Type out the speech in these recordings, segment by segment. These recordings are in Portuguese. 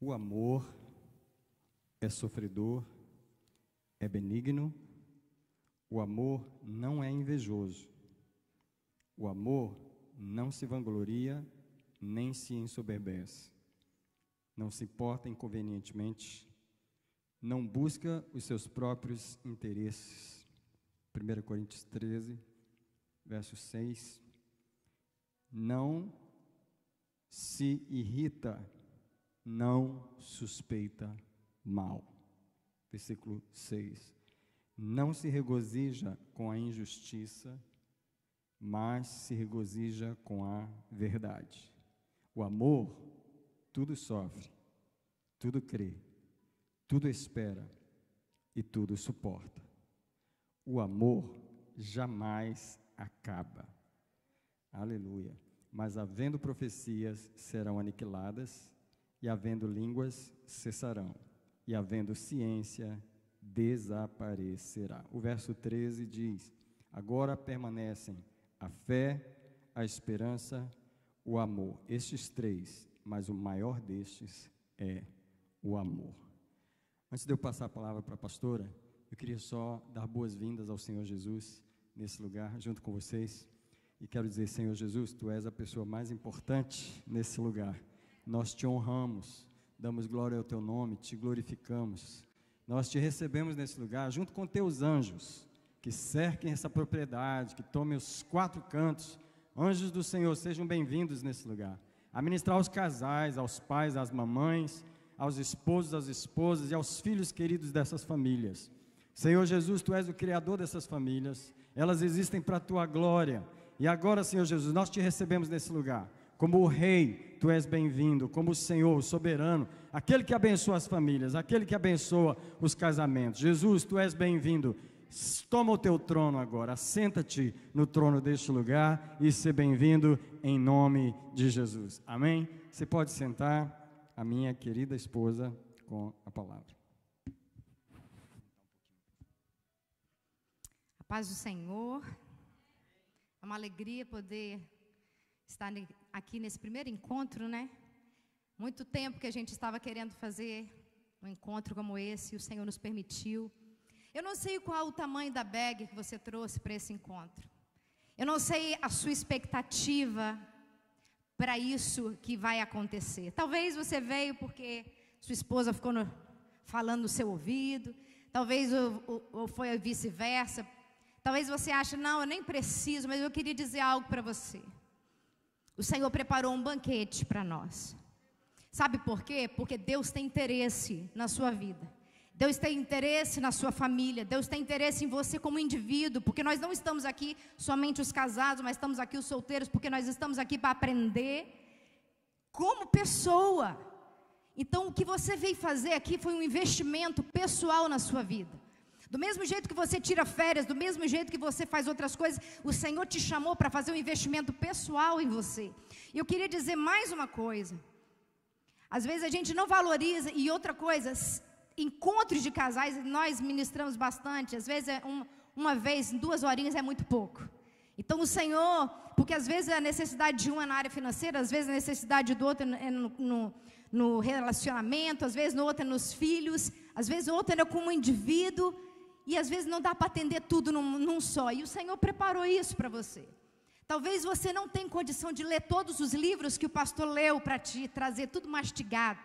O amor é sofredor, é benigno. O amor não é invejoso. O amor não se vangloria, nem se ensoberbece. Não se porta inconvenientemente, não busca os seus próprios interesses. 1 Coríntios 13, verso 6. Não se irrita, não suspeita mal. Versículo 6. Não se regozija com a injustiça, mas se regozija com a verdade. O amor tudo sofre, tudo crê, tudo espera e tudo suporta. O amor jamais acaba. Aleluia. Mas havendo profecias, serão aniquiladas, e havendo línguas, cessarão, e havendo ciência, desaparecerá. O verso 13 diz: agora permanecem a fé, a esperança, o amor. Estes três, mas o maior destes é o amor. Antes de eu passar a palavra para a pastora, eu queria só dar boas-vindas ao Senhor Jesus nesse lugar, junto com vocês. E quero dizer, Senhor Jesus, Tu és a pessoa mais importante nesse lugar. Nós Te honramos, damos glória ao Teu nome, Te glorificamos. Nós Te recebemos nesse lugar, junto com Teus anjos, que cerquem essa propriedade, que tomem os quatro cantos. Anjos do Senhor, sejam bem-vindos nesse lugar. A ministrar aos casais, aos pais, às mamães, aos esposos, às esposas e aos filhos queridos dessas famílias. Senhor Jesus, Tu és o Criador dessas famílias, elas existem para a Tua glória. E agora, Senhor Jesus, nós Te recebemos nesse lugar, como o Rei, Tu és bem-vindo, como o Senhor, o soberano, aquele que abençoa as famílias, aquele que abençoa os casamentos. Jesus, Tu és bem-vindo, toma o Teu trono agora, assenta-te no trono deste lugar e seja bem-vindo em nome de Jesus. Amém? Você pode sentar, a minha querida esposa, com a palavra. A paz do Senhor. É uma alegria poder estar aqui nesse primeiro encontro, né? Muito tempo que a gente estava querendo fazer um encontro como esse, e o Senhor nos permitiu. Eu não sei qual o tamanho da bag que você trouxe para esse encontro. Eu não sei a sua expectativa para isso que vai acontecer. Talvez você veio porque sua esposa ficou falando no seu ouvido. Talvez ou foi vice-versa. Talvez você ache, não, eu nem preciso, mas eu queria dizer algo para você. O Senhor preparou um banquete para nós. Sabe por quê? Porque Deus tem interesse na sua vida. Deus tem interesse na sua família. Deus tem interesse em você como indivíduo. Porque nós não estamos aqui somente os casados, mas estamos aqui os solteiros. Porque nós estamos aqui para aprender como pessoa. Então o que você veio fazer aqui foi um investimento pessoal na sua vida. Do mesmo jeito que você tira férias, do mesmo jeito que você faz outras coisas, o Senhor te chamou para fazer um investimento pessoal em você. E eu queria dizer mais uma coisa. Às vezes a gente não valoriza, e outra coisa, encontros de casais, nós ministramos bastante, às vezes uma vez, 2 horinhas é muito pouco. Então o Senhor, porque às vezes a necessidade de um é na área financeira, às vezes a necessidade do outro é no relacionamento, às vezes no outro é nos filhos, às vezes o outro é como indivíduo, e às vezes não dá para atender tudo num só, e o Senhor preparou isso para você. Talvez você não tenha condição de ler todos os livros que o pastor leu para te trazer tudo mastigado.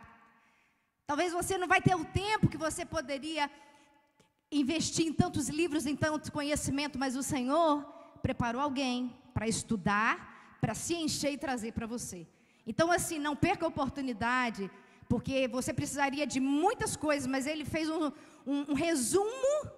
Talvez você não vai ter o tempo que você poderia investir em tantos livros, em tanto conhecimento, mas o Senhor preparou alguém para estudar, para se encher e trazer para você. Então assim, não perca a oportunidade, porque você precisaria de muitas coisas, mas Ele fez um resumo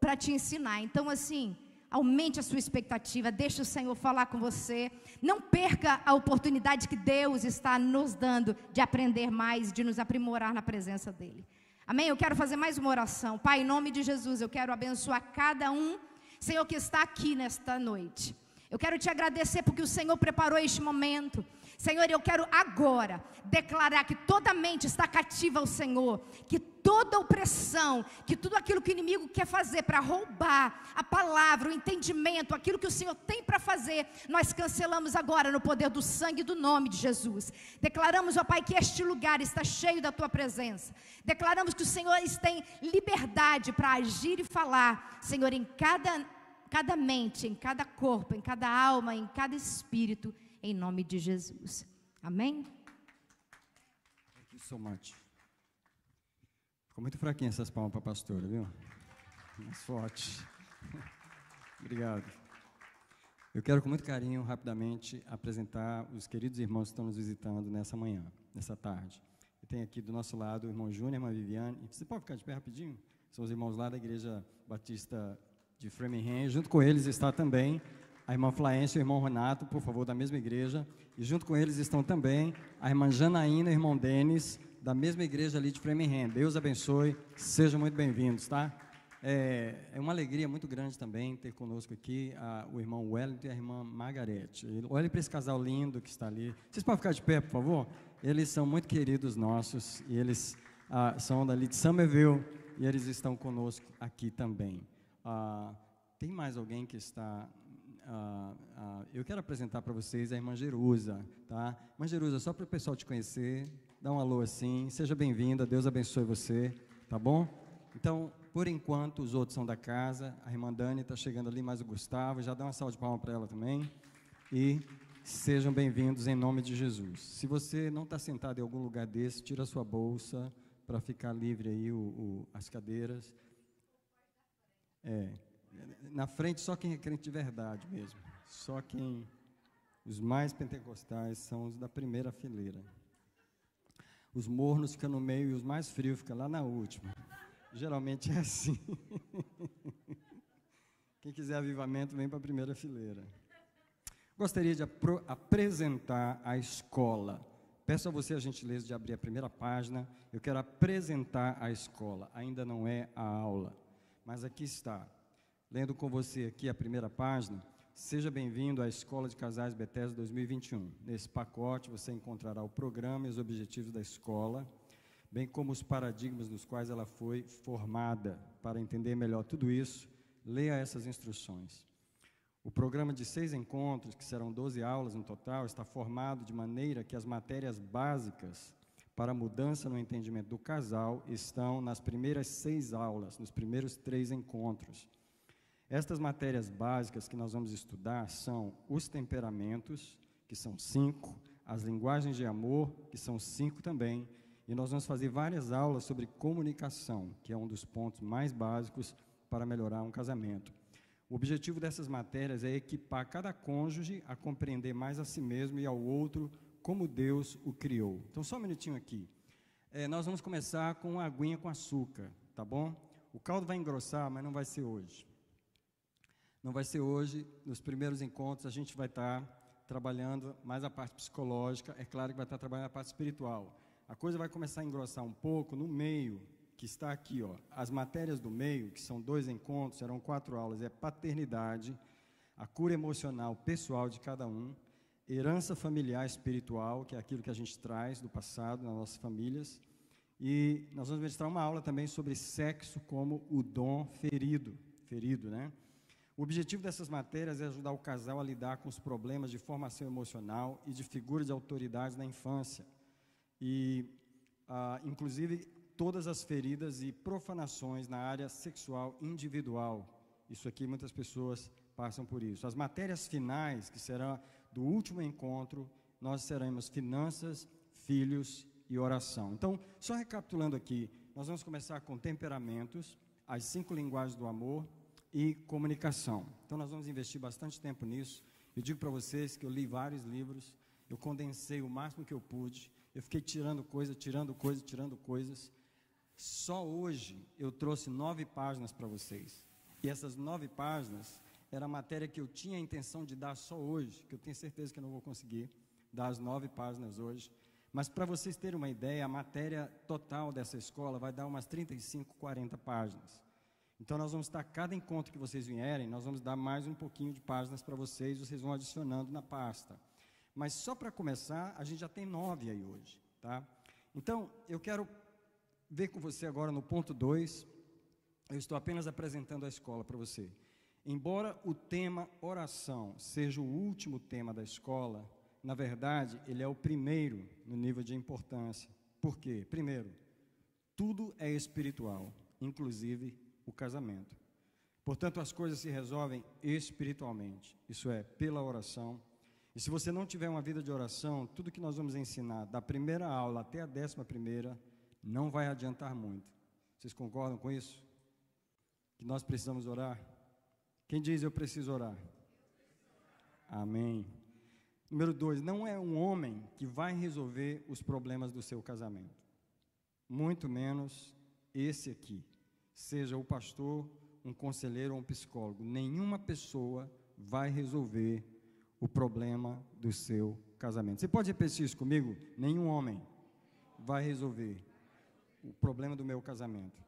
para te ensinar. Então assim, aumente a sua expectativa, deixe o Senhor falar com você. Não perca a oportunidade que Deus está nos dando de aprender mais, de nos aprimorar na presença dEle. Amém? Eu quero fazer mais uma oração. Pai, em nome de Jesus, eu quero abençoar cada um, Senhor, que está aqui nesta noite. Eu quero te agradecer porque o Senhor preparou este momento. Senhor, eu quero agora declarar que toda mente está cativa ao Senhor, que toda opressão, que tudo aquilo que o inimigo quer fazer para roubar a palavra, o entendimento, aquilo que o Senhor tem para fazer, nós cancelamos agora no poder do sangue e do nome de Jesus. Declaramos, ó Pai, que este lugar está cheio da Tua presença. Declaramos que o Senhor tem liberdade para agir e falar, Senhor, em cada mente, em cada corpo, em cada alma, em cada espírito, em nome de Jesus. Amém? Thank you so much. Ficou muito fraquinha essas palmas para a pastora, viu? Mais forte. Obrigado. Eu quero com muito carinho, rapidamente, apresentar os queridos irmãos que estão nos visitando nessa manhã, nessa tarde. Eu tenho aqui do nosso lado o irmão Júnior, a irmã Viviane. Você pode ficar de pé rapidinho? São os irmãos lá da Igreja Batista de Framingham. Junto com eles está também a irmã Flaência e o irmão Renato, por favor, da mesma igreja. E junto com eles estão também a irmã Janaína e o irmão Denis, da mesma igreja ali de Framingham. Deus abençoe, sejam muito bem-vindos, tá? É uma alegria muito grande também ter conosco aqui o irmão Wellington e a irmã Margarete. Olhe para esse casal lindo que está ali. Vocês podem ficar de pé, por favor? Eles são muito queridos nossos e eles são dali de Somerville e eles estão conosco aqui também. Tem mais alguém que está... eu quero apresentar para vocês a irmã Jerusa, tá? Irmã Jerusa, só para o pessoal te conhecer, dá um alô assim, seja bem-vinda, Deus abençoe você, tá bom? Então, por enquanto, os outros são da casa, a irmã Dani está chegando ali, mais o Gustavo, já dá uma salva de palmas para ela também, e sejam bem-vindos em nome de Jesus. Se você não está sentado em algum lugar desse, tira a sua bolsa para ficar livre aí, as cadeiras. Na frente, só quem é crente de verdade mesmo. Só quem... Os mais pentecostais são os da primeira fileira. Os mornos ficam no meio e os mais frios ficam lá na última. Geralmente é assim. Quem quiser avivamento, vem para a primeira fileira. Gostaria de apresentar a escola. Peço a você a gentileza de abrir a primeira página. Eu quero apresentar a escola. Ainda não é a aula, mas aqui está. Lendo com você aqui a primeira página, seja bem-vindo à Escola de Casais Bethesda 2021. Nesse pacote você encontrará o programa e os objetivos da escola, bem como os paradigmas nos quais ela foi formada. Para entender melhor tudo isso, leia essas instruções. O programa de 6 encontros, que serão 12 aulas no total, está formado de maneira que as matérias básicas para a mudança no entendimento do casal estão nas primeiras 6 aulas, nos primeiros 3 encontros. Estas matérias básicas que nós vamos estudar são os temperamentos, que são 5, as linguagens de amor, que são 5 também, e nós vamos fazer várias aulas sobre comunicação, que é um dos pontos mais básicos para melhorar um casamento. O objetivo dessas matérias é equipar cada cônjuge a compreender mais a si mesmo e ao outro como Deus o criou. Então, só um minutinho aqui. Nós vamos começar com uma aguinha com açúcar, tá bom? O caldo vai engrossar, mas não vai ser hoje. Não vai ser hoje. Nos primeiros encontros a gente vai estar trabalhando mais a parte psicológica. É claro que vai estar trabalhando a parte espiritual. A coisa vai começar a engrossar um pouco no meio, que está aqui, ó. As matérias do meio, que são 2 encontros, serão 4 aulas. É paternidade, a cura emocional pessoal de cada um, herança familiar espiritual, que é aquilo que a gente traz do passado nas nossas famílias. E nós vamos ministrar uma aula também sobre sexo como o dom ferido, né? O objetivo dessas matérias é ajudar o casal a lidar com os problemas de formação emocional e de figura de autoridade na infância. E, inclusive, todas as feridas e profanações na área sexual individual. Isso aqui, muitas pessoas passam por isso. As matérias finais, que serão do último encontro, nós teremos finanças, filhos e oração. Então, só recapitulando aqui, nós vamos começar com temperamentos, as 5 linguagens do amor e comunicação. Então, nós vamos investir bastante tempo nisso. Eu digo para vocês que eu li vários livros, eu condensei o máximo que eu pude, eu fiquei tirando coisas. Só hoje eu trouxe 9 páginas para vocês. E essas 9 páginas era a matéria que eu tinha a intenção de dar só hoje, que eu tenho certeza que eu não vou conseguir dar as 9 páginas hoje. Mas para vocês terem uma ideia, a matéria total dessa escola vai dar umas 35, 40 páginas. Então nós vamos estar, cada encontro que vocês vierem, nós vamos dar mais um pouquinho de páginas para vocês vão adicionando na pasta. Mas só para começar, a gente já tem 9 aí hoje, tá? Então, eu quero ver com você agora no ponto 2, eu estou apenas apresentando a escola para você. Embora o tema oração seja o último tema da escola, na verdade, ele é o primeiro no nível de importância. Por quê? Primeiro, tudo é espiritual, inclusive o casamento. Portanto, as coisas se resolvem espiritualmente, isso é, pela oração. E se você não tiver uma vida de oração, tudo que nós vamos ensinar, da primeira aula até a 11ª, não vai adiantar muito. Vocês concordam com isso? Que nós precisamos orar? Quem diz eu preciso orar? Amém. Número 2, não é um homem que vai resolver os problemas do seu casamento. Muito menos esse aqui. Seja o pastor, um conselheiro ou um psicólogo. Nenhuma pessoa vai resolver o problema do seu casamento. Você pode repetir isso comigo? Nenhum homem vai resolver o problema do meu casamento.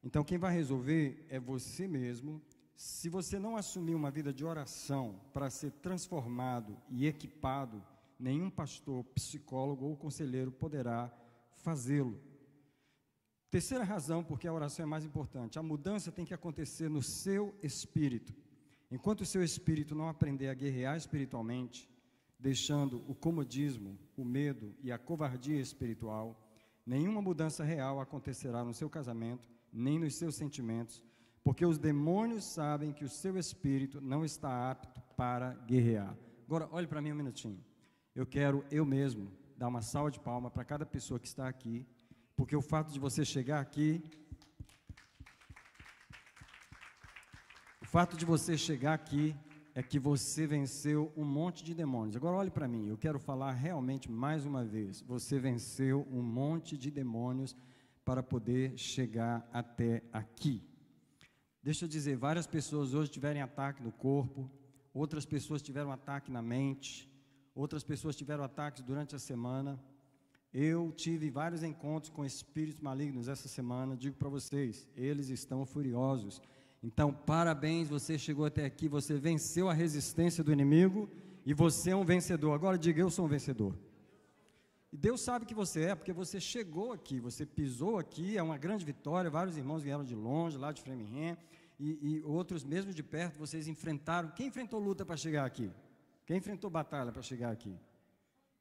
Então, quem vai resolver é você mesmo. Se você não assumir uma vida de oração para ser transformado e equipado, nenhum pastor, psicólogo ou conselheiro poderá fazê-lo. Terceira razão, porque a oração é mais importante. A mudança tem que acontecer no seu espírito. Enquanto o seu espírito não aprender a guerrear espiritualmente, deixando o comodismo, o medo e a covardia espiritual, nenhuma mudança real acontecerá no seu casamento, nem nos seus sentimentos, porque os demônios sabem que o seu espírito não está apto para guerrear. Agora, olhe para mim um minutinho. Eu quero, eu mesmo, dar uma salva de palmas para cada pessoa que está aqui, porque o fato de você chegar aqui, é que você venceu um monte de demônios. Agora olhe para mim, eu quero falar realmente mais uma vez. Você venceu um monte de demônios para poder chegar até aqui. Deixa eu dizer, várias pessoas hoje tiveram ataque no corpo, outras pessoas tiveram ataque na mente, outras pessoas tiveram ataques durante a semana. Eu tive vários encontros com espíritos malignos essa semana, digo para vocês, eles estão furiosos. Então, parabéns, você chegou até aqui, você venceu a resistência do inimigo e você é um vencedor. Agora diga, eu sou um vencedor. E Deus sabe que você é, porque você chegou aqui, você pisou aqui, é uma grande vitória, vários irmãos vieram de longe, lá de Framingham, e outros mesmo de perto, vocês enfrentaram. Quem enfrentou luta para chegar aqui? Quem enfrentou batalha para chegar aqui?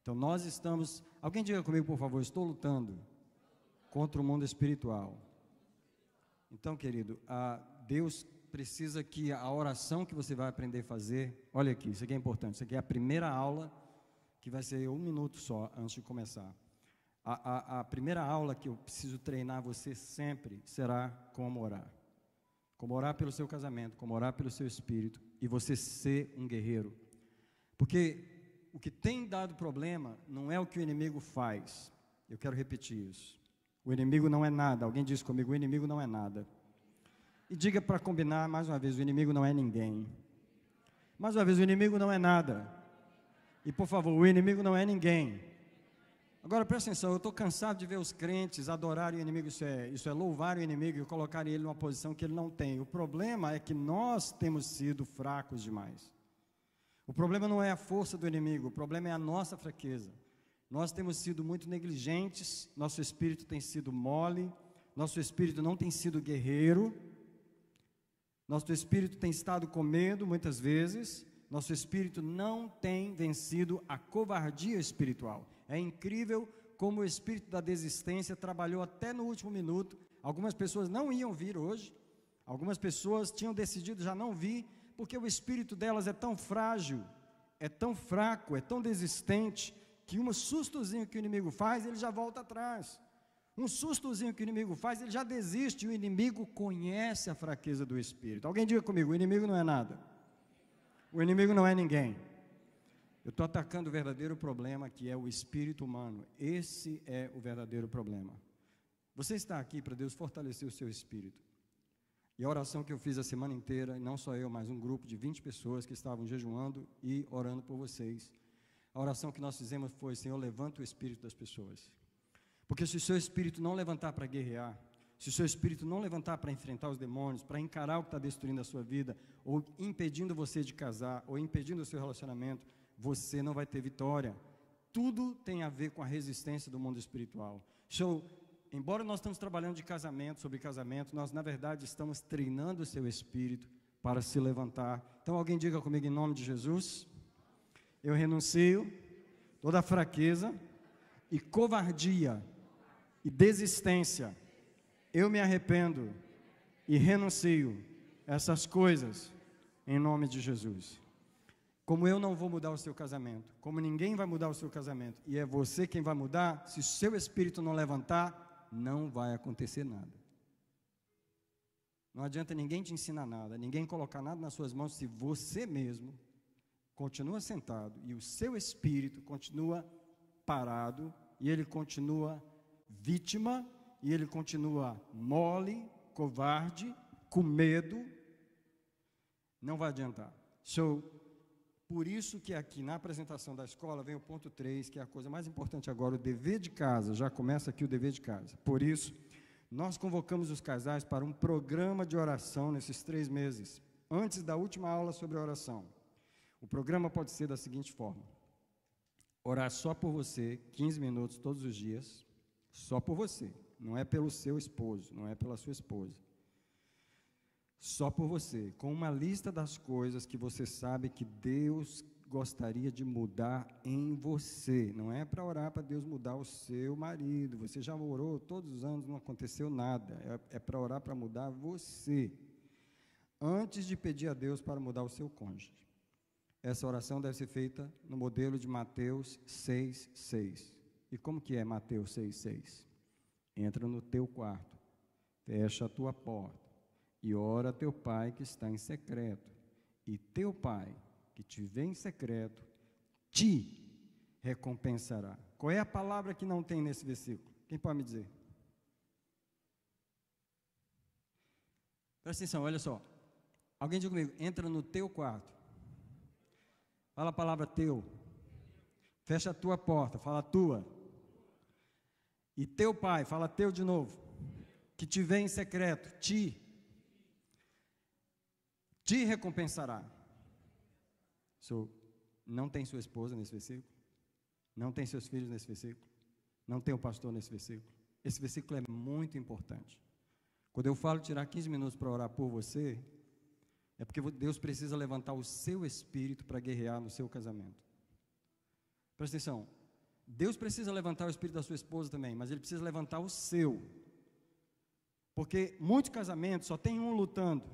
Então nós estamos, alguém diga comigo por favor, estou lutando contra o mundo espiritual. Então querido, Deus precisa que a oração que você vai aprender a fazer, olha aqui, isso aqui é importante, isso aqui é a primeira aula, que vai ser 1 minuto só, antes de começar. A primeira aula que eu preciso treinar você sempre será como orar. Como orar pelo seu casamento, como orar pelo seu espírito, e você ser um guerreiro. Porque o que tem dado problema não é o que o inimigo faz. Eu quero repetir isso. O inimigo não é nada. Alguém diz comigo, o inimigo não é nada. E diga para combinar mais uma vez, o inimigo não é ninguém. Mais uma vez, o inimigo não é nada. E por favor, o inimigo não é ninguém. Agora presta atenção, eu estou cansado de ver os crentes adorarem o inimigo, isso é louvar o inimigo e colocarem ele numa posição que ele não tem. O problema é que nós temos sido fracos demais. O problema não é a força do inimigo, o problema é a nossa fraqueza. Nós temos sido muito negligentes, nosso espírito tem sido mole, nosso espírito não tem sido guerreiro, nosso espírito tem estado com medo muitas vezes, nosso espírito não tem vencido a covardia espiritual. É incrível como o espírito da desistência trabalhou até no último minuto. Algumas pessoas não iam vir hoje, algumas pessoas tinham decidido já não vir, porque o espírito delas é tão frágil, é tão fraco, é tão desistente, que um sustozinho que o inimigo faz, ele já volta atrás. Um sustozinho que o inimigo faz, ele já desiste, e o inimigo conhece a fraqueza do espírito. Alguém diga comigo, o inimigo não é nada. O inimigo não é ninguém. Eu estou atacando o verdadeiro problema, que é o espírito humano. Esse é o verdadeiro problema. Você está aqui para Deus fortalecer o seu espírito. E a oração que eu fiz a semana inteira, não só eu, mas um grupo de 20 pessoas que estavam jejuando e orando por vocês. A oração que nós fizemos foi, Senhor, levanta o espírito das pessoas. Porque se o seu espírito não levantar para guerrear, se o seu espírito não levantar para enfrentar os demônios, para encarar o que está destruindo a sua vida, ou impedindo você de casar, ou impedindo o seu relacionamento, você não vai ter vitória. Tudo tem a ver com a resistência do mundo espiritual. Embora nós estamos trabalhando de casamento, sobre casamento, nós na verdade estamos treinando o seu espírito para se levantar. Então alguém diga comigo em nome de Jesus: eu renuncio toda fraqueza e covardia e desistência. Eu me arrependo e renuncio essas coisas em nome de Jesus. Como eu não vou mudar o seu casamento, como ninguém vai mudar o seu casamento, e é você quem vai mudar, se o seu espírito não levantar, não vai acontecer nada. Não adianta ninguém te ensinar nada, ninguém colocar nada nas suas mãos, se você mesmo continua sentado e o seu espírito continua parado, e ele continua vítima, e ele continua mole, covarde, com medo, não vai adiantar. Por isso que aqui na apresentação da escola vem o ponto 3, que é a coisa mais importante agora, o dever de casa. Já começa aqui o dever de casa. Por isso, nós convocamos os casais para um programa de oração nesses 3 meses, antes da última aula sobre oração. O programa pode ser da seguinte forma: orar só por você, 15 minutos todos os dias, só por você. Não é pelo seu esposo, não é pela sua esposa. Só por você, com uma lista das coisas que você sabe que Deus gostaria de mudar em você. Não é para orar para Deus mudar o seu marido. Você já orou todos os anos, não aconteceu nada. É para orar para mudar você, antes de pedir a Deus para mudar o seu cônjuge. Essa oração deve ser feita no modelo de Mateus 6,6. E como que é Mateus 6,6? Entra no teu quarto, fecha a tua porta e ora a teu pai que está em secreto. E teu pai, que te vê em secreto, te recompensará. Qual é a palavra que não tem nesse versículo? Quem pode me dizer? Presta atenção, olha só. Alguém diga comigo: entra no teu quarto. Fala a palavra teu. Fecha a tua porta, fala tua. E teu pai, fala teu de novo, que te vê em secreto, te recompensará. Não tem sua esposa nesse versículo? Não tem seus filhos nesse versículo? Não tem o pastor nesse versículo? Esse versículo é muito importante. Quando eu falo tirar 15 minutos para orar por você, é porque Deus precisa levantar o seu espírito para guerrear no seu casamento. Presta atenção. Deus precisa levantar o espírito da sua esposa também, mas Ele precisa levantar o seu. Porque muitos casamentos só tem um lutando.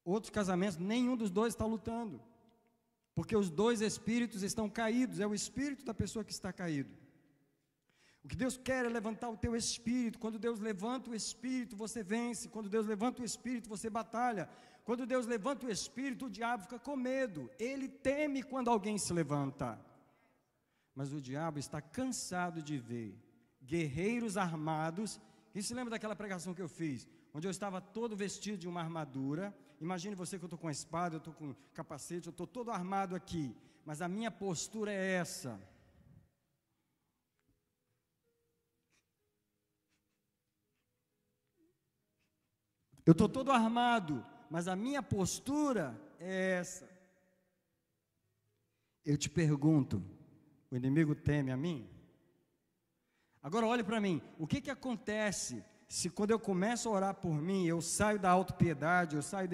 Outros casamentos, nenhum dos dois está lutando. Porque os dois espíritos estão caídos, é o espírito da pessoa que está caído. O que Deus quer é levantar o teu espírito. Quando Deus levanta o espírito, você vence. Quando Deus levanta o espírito, você batalha. Quando Deus levanta o espírito, o diabo fica com medo. Ele teme quando alguém se levanta. Mas o diabo está cansado de ver guerreiros armados. Quem se lembra daquela pregação que eu fiz? Onde eu estava todo vestido de uma armadura. Imagine você que eu estou com a espada, eu estou com capacete, eu estou todo armado aqui. Mas a minha postura é essa. Eu estou todo armado, mas a minha postura é essa. Eu te pergunto, o inimigo teme a mim? Agora olhe para mim, o que acontece se quando eu começo a orar por mim, eu saio da autopiedade, eu saio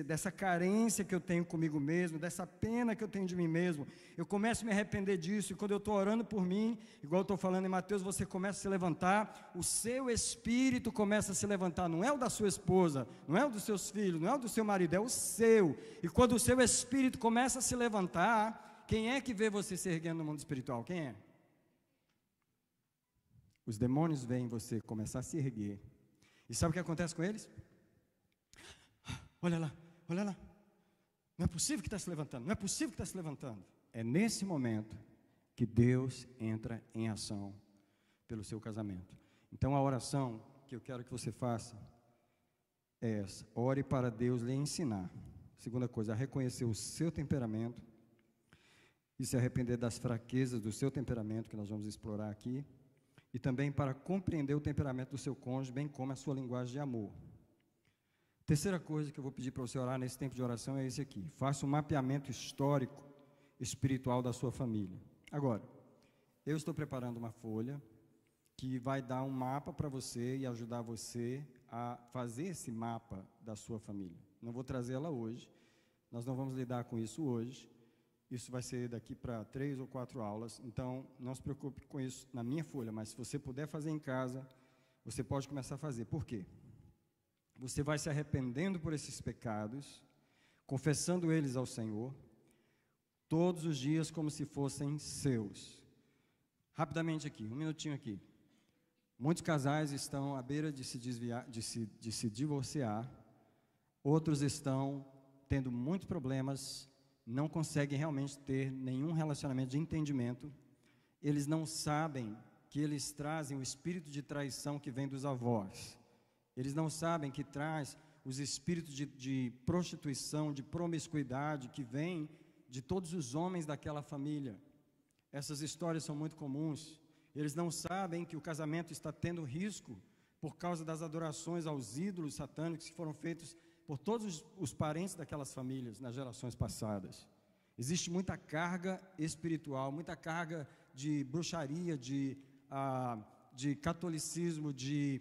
dessa carência que eu tenho comigo mesmo, dessa pena que eu tenho de mim mesmo, eu começo a me arrepender disso, e quando eu estou orando por mim, igual eu estou falando em Mateus, você começa a se levantar, o seu espírito começa a se levantar, não é o da sua esposa, não é o dos seus filhos, não é o do seu marido, é o seu, e quando o seu espírito começa a se levantar, quem é que vê você se erguendo no mundo espiritual? Quem é? Os demônios veem você começar a se erguer. E sabe o que acontece com eles? Olha lá, olha lá. Não é possível que está se levantando, não é possível que está se levantando. É nesse momento que Deus entra em ação pelo seu casamento. Então a oração que eu quero que você faça é essa: ore para Deus lhe ensinar. Segunda coisa, a reconhecer o seu temperamento e se arrepender das fraquezas do seu temperamento, que nós vamos explorar aqui. E também para compreender o temperamento do seu cônjuge, bem como a sua linguagem de amor. Terceira coisa que eu vou pedir para você orar nesse tempo de oração é esse aqui: faça um mapeamento histórico espiritual da sua família. Agora, eu estou preparando uma folha que vai dar um mapa para você e ajudar você a fazer esse mapa da sua família. Não vou trazer ela hoje, nós não vamos lidar com isso hoje, isso vai ser daqui para 3 ou 4 aulas, então não se preocupe com isso na minha folha, mas se você puder fazer em casa, você pode começar a fazer. Por quê? Você vai se arrependendo por esses pecados, confessando eles ao Senhor, todos os dias como se fossem seus. Rapidamente aqui, um minutinho aqui. Muitos casais estão à beira de se desviar, de se divorciar, outros estão tendo muitos problemas, não conseguem realmente ter nenhum relacionamento de entendimento, eles não sabem que eles trazem o espírito de traição que vem dos avós, eles não sabem que traz os espíritos de prostituição, de promiscuidade que vem de todos os homens daquela família. Essas histórias são muito comuns. Eles não sabem que o casamento está tendo risco por causa das adorações aos ídolos satânicos que foram feitos por todos os parentes daquelas famílias nas gerações passadas. Existe muita carga espiritual, muita carga de bruxaria, de catolicismo, de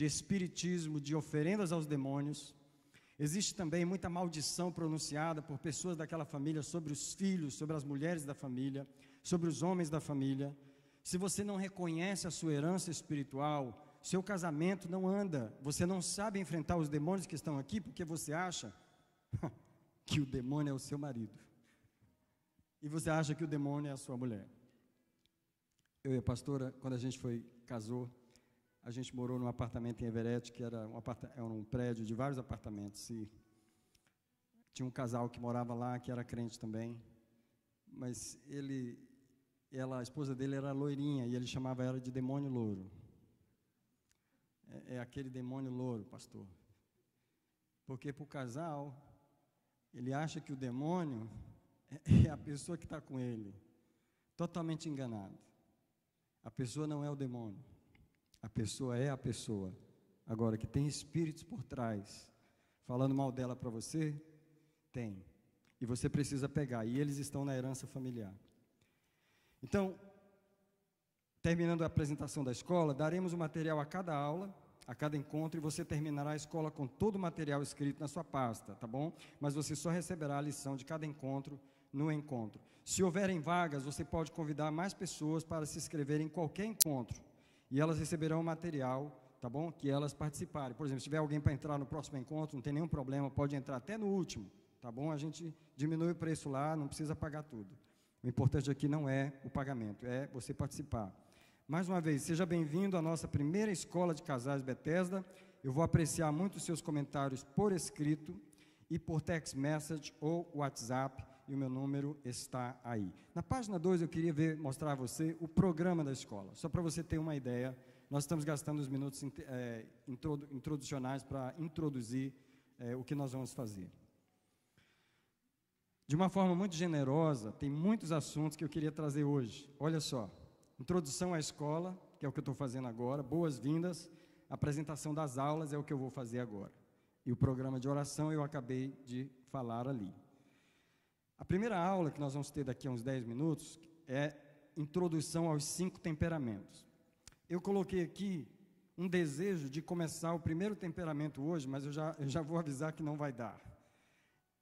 espiritismo, de oferendas aos demônios. Existe também muita maldição pronunciada por pessoas daquela família sobre os filhos, sobre as mulheres da família, sobre os homens da família. Se você não reconhece a sua herança espiritual, seu casamento não anda, você não sabe enfrentar os demônios que estão aqui, porque você acha que o demônio é o seu marido, e você acha que o demônio é a sua mulher. Eu e a pastora, quando a gente casou, a gente morou num apartamento em Everett, que era um prédio de vários apartamentos, e tinha um casal que morava lá, que era crente também, mas a esposa dele era loirinha, e ele chamava ela de demônio louro. É aquele demônio louro, pastor. Porque para o casal, ele acha que o demônio é a pessoa que está com ele. Totalmente enganado. A pessoa não é o demônio. A pessoa é a pessoa. Agora, que tem espíritos por trás, falando mal dela para você, tem. E você precisa pegar. E eles estão na herança familiar. Então, terminando a apresentação da escola, daremos o material a cada aula, a cada encontro, e você terminará a escola com todo o material escrito na sua pasta, tá bom? Mas você só receberá a lição de cada encontro no encontro. Se houverem vagas, você pode convidar mais pessoas para se inscreverem em qualquer encontro, e elas receberão o material, tá bom? Que elas participarem. Por exemplo, se tiver alguém para entrar no próximo encontro, não tem nenhum problema, pode entrar até no último, tá bom? A gente diminui o preço lá, não precisa pagar tudo. O importante aqui não é o pagamento, é você participar. Mais uma vez, seja bem-vindo à nossa primeira escola de casais Bethesda. Eu vou apreciar muito os seus comentários por escrito e por text message ou WhatsApp, e o meu número está aí. Na página 2 eu queria mostrar a você o programa da escola, só para você ter uma ideia. Nós estamos gastando os minutos introducionais para introduzir o que nós vamos fazer. De uma forma muito generosa, tem muitos assuntos que eu queria trazer hoje. Olha só. Introdução à escola, que é o que eu estou fazendo agora, boas-vindas, apresentação das aulas é o que eu vou fazer agora. E o programa de oração eu acabei de falar ali. A primeira aula que nós vamos ter daqui a uns 10 minutos é introdução aos 5 temperamentos. Eu coloquei aqui um desejo de começar o primeiro temperamento hoje, mas eu já vou avisar que não vai dar.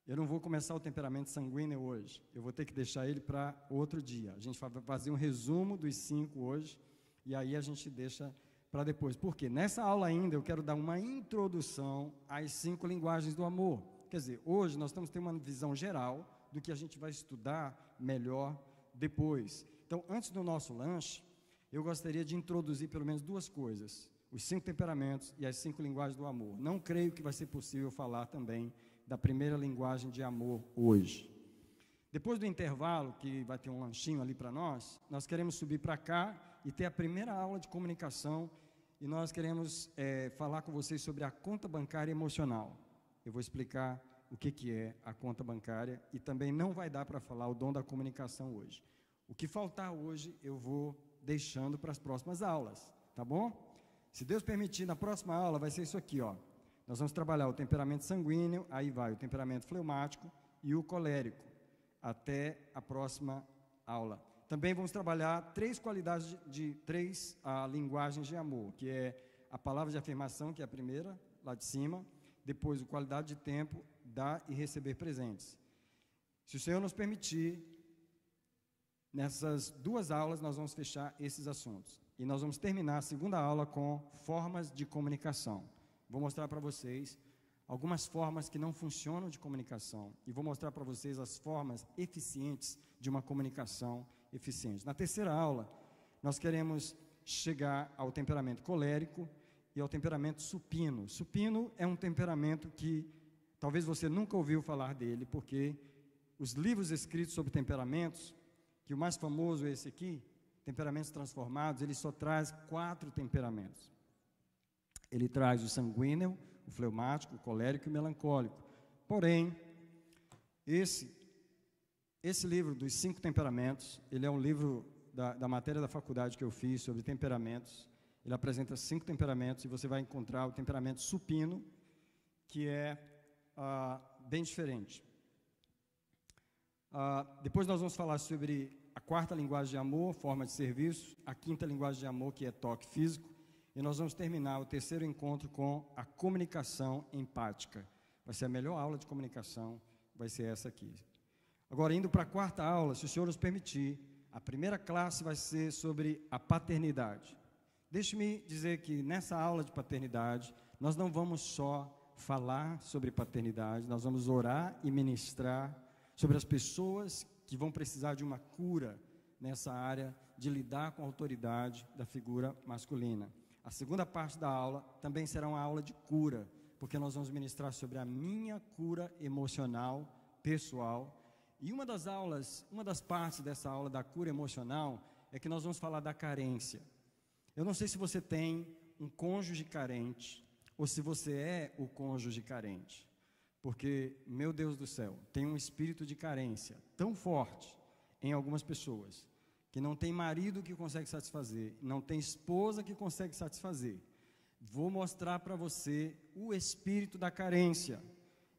Eu não vou começar o temperamento sanguíneo hoje, eu vou ter que deixar ele para outro dia. A gente vai fazer um resumo dos 5 hoje, e aí a gente deixa para depois. Por quê? Nessa aula ainda eu quero dar uma introdução às 5 linguagens do amor. Quer dizer, hoje nós estamos tendo uma visão geral do que a gente vai estudar melhor depois. Então, antes do nosso lanche, eu gostaria de introduzir pelo menos 2 coisas. Os 5 temperamentos e as 5 linguagens do amor. Não creio que vai ser possível falar também da primeira linguagem de amor hoje. Depois do intervalo, que vai ter um lanchinho ali para nós queremos subir para cá e ter a primeira aula de comunicação, e nós queremos falar com vocês sobre a conta bancária emocional. Eu vou explicar o que é a conta bancária, e também não vai dar para falar o dom da comunicação hoje. O que faltar hoje, eu vou deixando para as próximas aulas, tá bom? Se Deus permitir, na próxima aula vai ser isso aqui, ó. Nós vamos trabalhar o temperamento sanguíneo, aí vai o temperamento fleumático e o colérico. até a próxima aula. Também vamos trabalhar 3 qualidades de 3 linguagens de amor, que é a palavra de afirmação, que é a primeira, lá de cima, depois a qualidade de tempo, dar e receber presentes. Se o Senhor nos permitir, nessas 2 aulas nós vamos fechar esses assuntos. E nós vamos terminar a segunda aula com formas de comunicação. Vou mostrar para vocês algumas formas que não funcionam de comunicação. E vou mostrar para vocês as formas eficientes de uma comunicação eficiente. Na terceira aula, nós queremos chegar ao temperamento colérico e ao temperamento supino. Supino é um temperamento que talvez você nunca ouviu falar dele, porque os livros escritos sobre temperamentos, que o mais famoso é esse aqui, Temperamentos Transformados, ele só traz 4 temperamentos. Ele traz o sanguíneo, o fleumático, o colérico e o melancólico. Porém, esse livro dos 5 temperamentos, ele é um livro da matéria da faculdade que eu fiz sobre temperamentos. Ele apresenta 5 temperamentos e você vai encontrar o temperamento supino, que é bem diferente. Depois nós vamos falar sobre a 4ª linguagem de amor, forma de serviço, a 5ª linguagem de amor, que é toque físico, e nós vamos terminar o 3º encontro com a comunicação empática. Vai ser a melhor aula de comunicação, vai ser essa aqui. Agora, indo para a 4ª aula, se o Senhor nos permitir, a primeira classe vai ser sobre a paternidade. Deixe-me dizer que nessa aula de paternidade, nós não vamos só falar sobre paternidade, nós vamos orar e ministrar sobre as pessoas que vão precisar de uma cura nessa área de lidar com a autoridade da figura masculina. A segunda parte da aula também será uma aula de cura, porque nós vamos ministrar sobre a minha cura emocional, pessoal. E uma das partes dessa aula da cura emocional é que nós vamos falar da carência. Eu não sei se você tem um cônjuge carente ou se você é o cônjuge carente. Porque, meu Deus do céu, tem um espírito de carência tão forte em algumas pessoas, que não tem marido que consegue satisfazer, não tem esposa que consegue satisfazer. Vou mostrar para você o espírito da carência,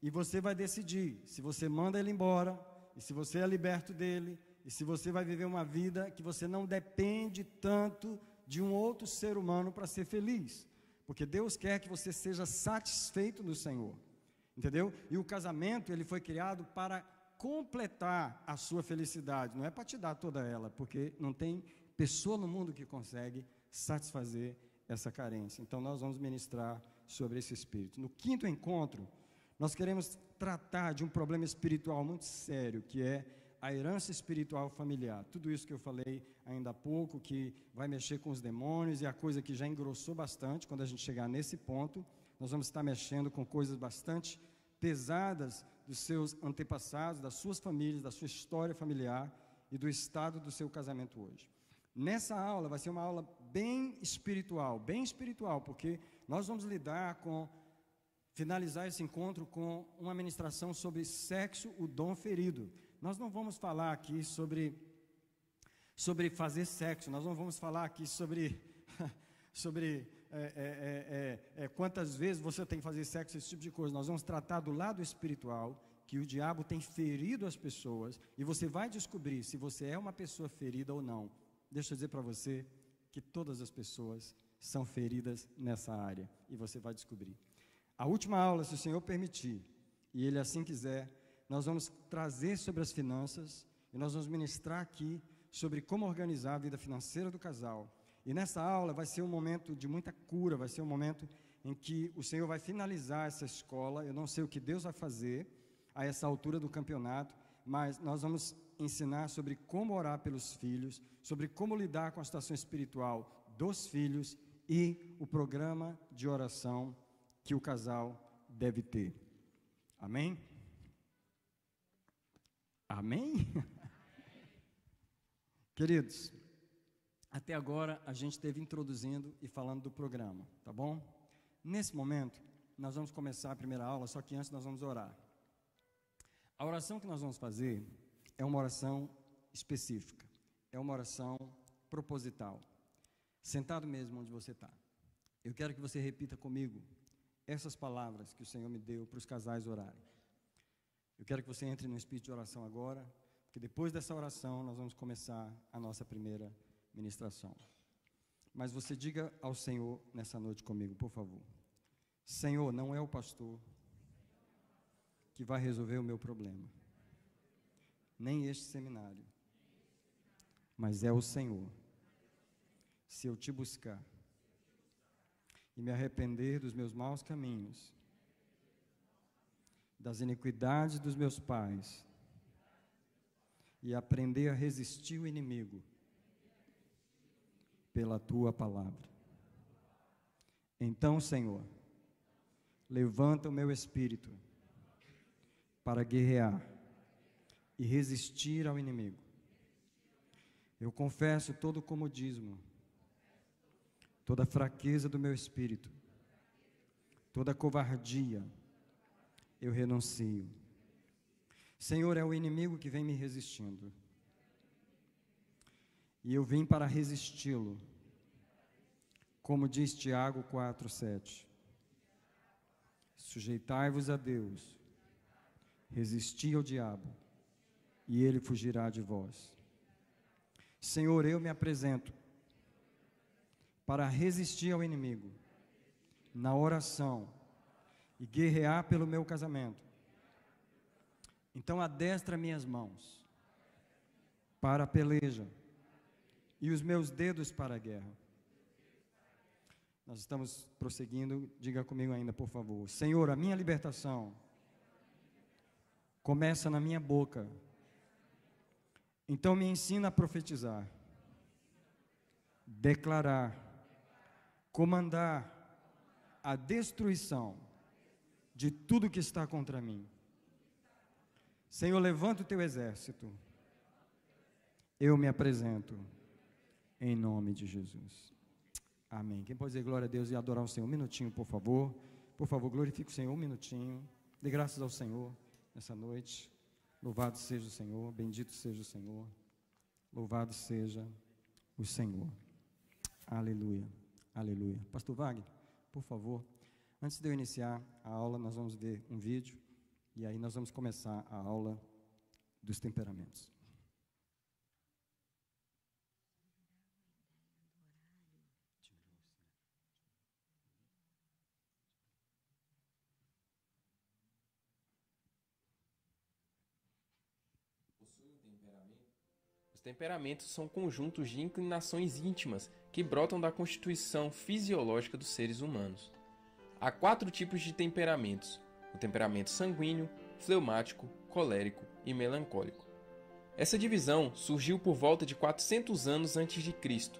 e você vai decidir se você manda ele embora, e se você é liberto dele, e se você vai viver uma vida que você não depende tanto de um outro ser humano para ser feliz. Porque Deus quer que você seja satisfeito no Senhor. Entendeu? E o casamento, ele foi criado para completar a sua felicidade, não é para te dar toda ela, porque não tem pessoa no mundo que consegue satisfazer essa carência. Então nós vamos ministrar sobre esse espírito. No 5º encontro, nós queremos tratar de um problema espiritual muito sério, que é a herança espiritual familiar. Tudo isso que eu falei ainda há pouco, que vai mexer com os demônios, e a coisa que já engrossou bastante, quando a gente chegar nesse ponto, nós vamos estar mexendo com coisas bastante pesadas dos seus antepassados, das suas famílias, da sua história familiar e do estado do seu casamento hoje. Nessa aula, vai ser uma aula bem espiritual, porque nós vamos finalizar esse encontro com uma ministração sobre sexo, o dom ferido. Nós não vamos falar aqui sobre fazer sexo, nós não vamos falar aqui sobre quantas vezes você tem que fazer sexo, esse tipo de coisa. Nós vamos tratar do lado espiritual, que o diabo tem ferido as pessoas, e você vai descobrir se você é uma pessoa ferida ou não. Deixa eu dizer para você que todas as pessoas são feridas nessa área, e você vai descobrir. A última aula, se o Senhor permitir, e Ele assim quiser, nós vamos trazer sobre as finanças, e nós vamos ministrar aqui sobre como organizar a vida financeira do casal. E nessa aula vai ser um momento de muita cura, vai ser um momento em que o Senhor vai finalizar essa escola. Eu não sei o que Deus vai fazer a essa altura do campeonato, mas nós vamos ensinar sobre como orar pelos filhos, sobre como lidar com a situação espiritual dos filhos e o programa de oração que o casal deve ter. Amém? Amém? Queridos, até agora a gente esteve introduzindo e falando do programa, tá bom? Nesse momento, nós vamos começar a primeira aula, só que antes nós vamos orar. A oração que nós vamos fazer é uma oração específica, é uma oração proposital. Sentado mesmo onde você está. Eu quero que você repita comigo essas palavras que o Senhor me deu para os casais orarem. Eu quero que você entre no espírito de oração agora. que depois dessa oração nós vamos começar a nossa primeira ministração. Mas você diga ao Senhor nessa noite comigo, por favor. Senhor, não é o pastor que vai resolver o meu problema, nem este seminário, mas é o Senhor. Se eu te buscar e me arrepender dos meus maus caminhos, das iniquidades dos meus pais, e aprender a resistir o inimigo pela tua palavra, então, Senhor, levanta o meu espírito para guerrear e resistir ao inimigo. Eu confesso todo o comodismo, toda a fraqueza do meu espírito, toda a covardia, eu renuncio. Senhor, é o inimigo que vem me resistindo, e eu vim para resisti-lo, como diz Tiago 4:7. Sujeitai-vos a Deus, resisti ao diabo, e ele fugirá de vós. Senhor, eu me apresento para resistir ao inimigo na oração e guerrear pelo meu casamento. Então adestra minhas mãos para a peleja e os meus dedos para a guerra. Nós estamos prosseguindo, diga comigo ainda, por favor. Senhor, a minha libertação começa na minha boca. Então me ensina a profetizar, declarar, comandar a destruição de tudo que está contra mim. Senhor, levanta o teu exército. Eu me apresento em nome de Jesus. Amém. Quem pode dizer glória a Deus e adorar o Senhor? Um minutinho, por favor. Por favor, glorifique o Senhor um minutinho. Dê graças ao Senhor nessa noite. Louvado seja o Senhor, bendito seja o Senhor. Louvado seja o Senhor. Aleluia, aleluia. Pastor Wagner, por favor, antes de eu iniciar a aula, nós vamos ver um vídeo e aí nós vamos começar a aula dos temperamentos. Os temperamentos são conjuntos de inclinações íntimas que brotam da constituição fisiológica dos seres humanos. Há 4 tipos de temperamentos: o temperamento sanguíneo, fleumático, colérico e melancólico. Essa divisão surgiu por volta de 400 anos antes de Cristo,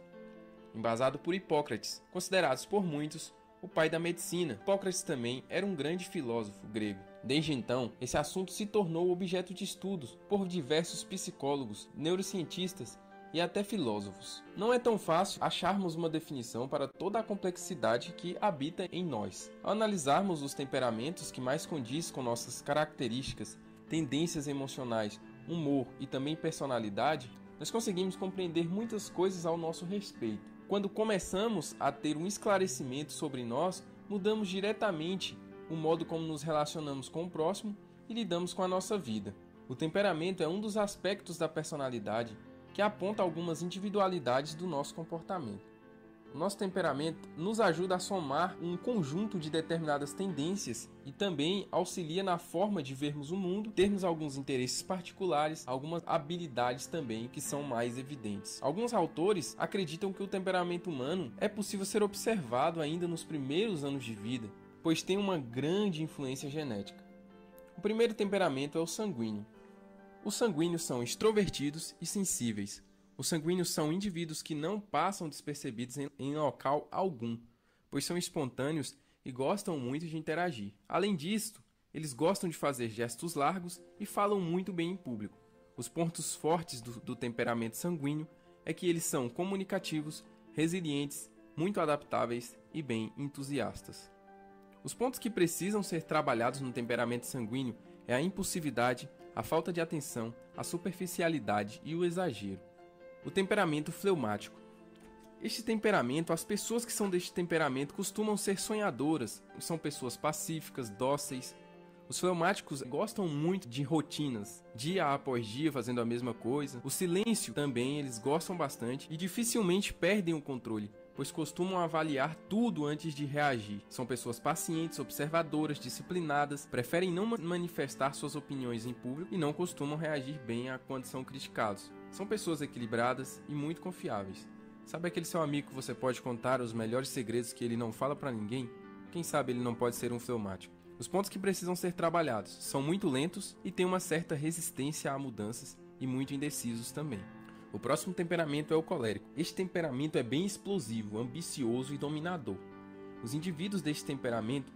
embasado por Hipócrates, considerado por muitos o pai da medicina. Hipócrates também era um grande filósofo grego. Desde então, esse assunto se tornou objeto de estudos por diversos psicólogos, neurocientistas e até filósofos. Não é tão fácil acharmos uma definição para toda a complexidade que habita em nós. Ao analisarmos os temperamentos que mais condiz com nossas características, tendências emocionais, humor e também personalidade, nós conseguimos compreender muitas coisas ao nosso respeito. Quando começamos a ter um esclarecimento sobre nós, mudamos diretamente o modo como nos relacionamos com o próximo e lidamos com a nossa vida. O temperamento é um dos aspectos da personalidade que aponta algumas individualidades do nosso comportamento. O nosso temperamento nos ajuda a somar um conjunto de determinadas tendências e também auxilia na forma de vermos o mundo, termos alguns interesses particulares, algumas habilidades também que são mais evidentes. Alguns autores acreditam que o temperamento humano é possível ser observado ainda nos primeiros anos de vida, pois tem uma grande influência genética. O primeiro temperamento é o sanguíneo. Os sanguíneos são extrovertidos e sensíveis. Os sanguíneos são indivíduos que não passam despercebidos em local algum, pois são espontâneos e gostam muito de interagir. Além disso, eles gostam de fazer gestos largos e falam muito bem em público. Os pontos fortes do temperamento sanguíneo é que eles são comunicativos, resilientes, muito adaptáveis e bem entusiastas. Os pontos que precisam ser trabalhados no temperamento sanguíneo é a impulsividade, a falta de atenção, a superficialidade e o exagero. O temperamento fleumático. Este temperamento, as pessoas que são deste temperamento costumam ser sonhadoras, são pessoas pacíficas, dóceis. Os fleumáticos gostam muito de rotinas, dia após dia fazendo a mesma coisa. O silêncio também eles gostam bastante e dificilmente perdem o controle, pois costumam avaliar tudo antes de reagir. São pessoas pacientes, observadoras, disciplinadas, preferem não manifestar suas opiniões em público e não costumam reagir bem a quando são criticados. São pessoas equilibradas e muito confiáveis. Sabe aquele seu amigo que você pode contar os melhores segredos que ele não fala pra ninguém? Quem sabe ele não pode ser um fleumático. Os pontos que precisam ser trabalhados são muito lentos e têm uma certa resistência a mudanças e muito indecisos também. O próximo temperamento é o colérico. Este temperamento é bem explosivo, ambicioso e dominador. Os indivíduos deste temperamento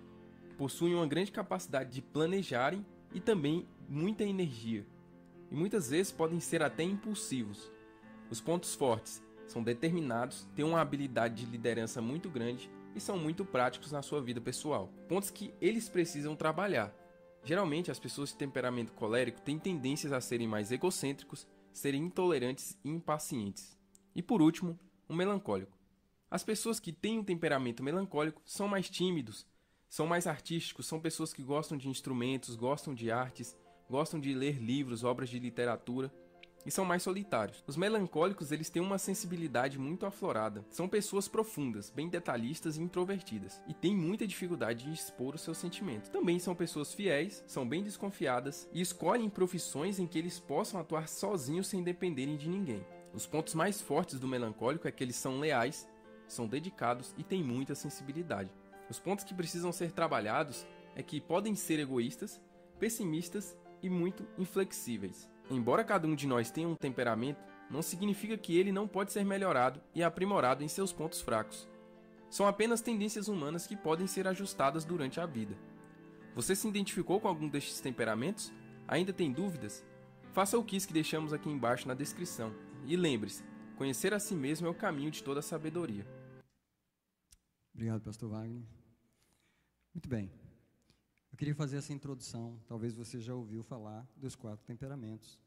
possuem uma grande capacidade de planejarem e também muita energia. E muitas vezes podem ser até impulsivos. Os pontos fortes são determinados, têm uma habilidade de liderança muito grande e são muito práticos na sua vida pessoal. Pontos que eles precisam trabalhar. Geralmente, as pessoas de temperamento colérico têm tendências a serem mais egocêntricos, serem intolerantes e impacientes. E por último, o melancólico. As pessoas que têm um temperamento melancólico são mais tímidos, são mais artísticos, são pessoas que gostam de instrumentos, gostam de artes, gostam de ler livros, obras de literatura e são mais solitários. Os melancólicos eles têm uma sensibilidade muito aflorada, são pessoas profundas, bem detalhistas e introvertidas e têm muita dificuldade de expor os seus sentimentos. Também são pessoas fiéis, são bem desconfiadas e escolhem profissões em que eles possam atuar sozinhos sem dependerem de ninguém. Os pontos mais fortes do melancólico é que eles são leais, são dedicados e têm muita sensibilidade. Os pontos que precisam ser trabalhados é que podem ser egoístas, pessimistas e muito inflexíveis. Embora cada um de nós tenha um temperamento, não significa que ele não pode ser melhorado e aprimorado em seus pontos fracos. São apenas tendências humanas que podem ser ajustadas durante a vida. Você se identificou com algum destes temperamentos? Ainda tem dúvidas? Faça o quiz que deixamos aqui embaixo na descrição. E lembre-se, conhecer a si mesmo é o caminho de toda a sabedoria. Obrigado, pastor Wagner. Muito bem. Eu queria fazer essa introdução, talvez você já ouviu falar dos 4 temperamentos.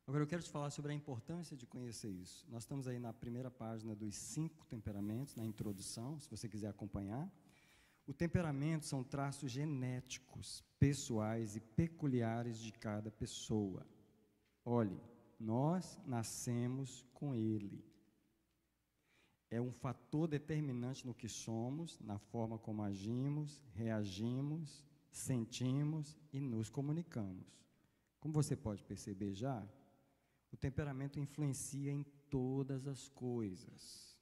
Agora eu quero te falar sobre a importância de conhecer isso. Nós estamos aí na primeira página dos 5 temperamentos, na introdução, se você quiser acompanhar. O temperamento são traços genéticos, pessoais e peculiares de cada pessoa. Olhe, nós nascemos com ele. É um fator determinante no que somos, na forma como agimos, reagimos, sentimos e nos comunicamos. Como você pode perceber já, o temperamento influencia em todas as coisas.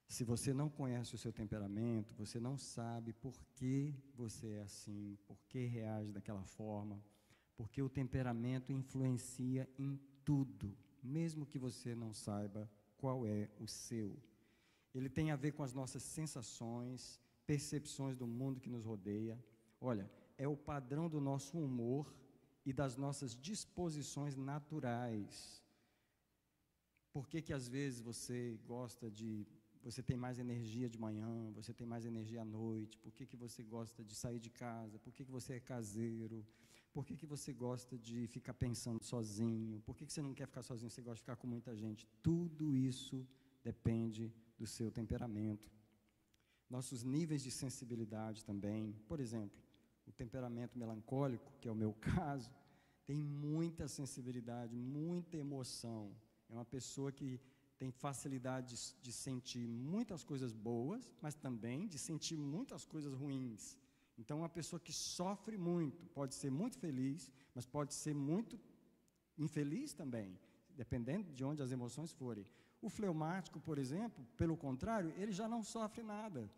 Se você não conhece o seu temperamento, você não sabe por que você é assim, por que reage daquela forma, porque o temperamento influencia em tudo, mesmo que você não saiba qual é o seu. Ele tem a ver com as nossas sensações, percepções do mundo que nos rodeia. Olha, é o padrão do nosso humor e das nossas disposições naturais. Por que às vezes você tem mais energia de manhã, você tem mais energia à noite? Por que você gosta de sair de casa? Por que você é caseiro? Por que você gosta de ficar pensando sozinho? Por que você não quer ficar sozinho, você gosta de ficar com muita gente? Tudo isso depende do seu temperamento. Nossos níveis de sensibilidade também. Por exemplo, o temperamento melancólico, que é o meu caso, tem muita sensibilidade, muita emoção. É uma pessoa que tem facilidade de sentir muitas coisas boas, mas também de sentir muitas coisas ruins. Então, uma pessoa que sofre muito, pode ser muito feliz, mas pode ser muito infeliz também, dependendo de onde as emoções forem. O fleumático, por exemplo, pelo contrário, ele já não sofre nada.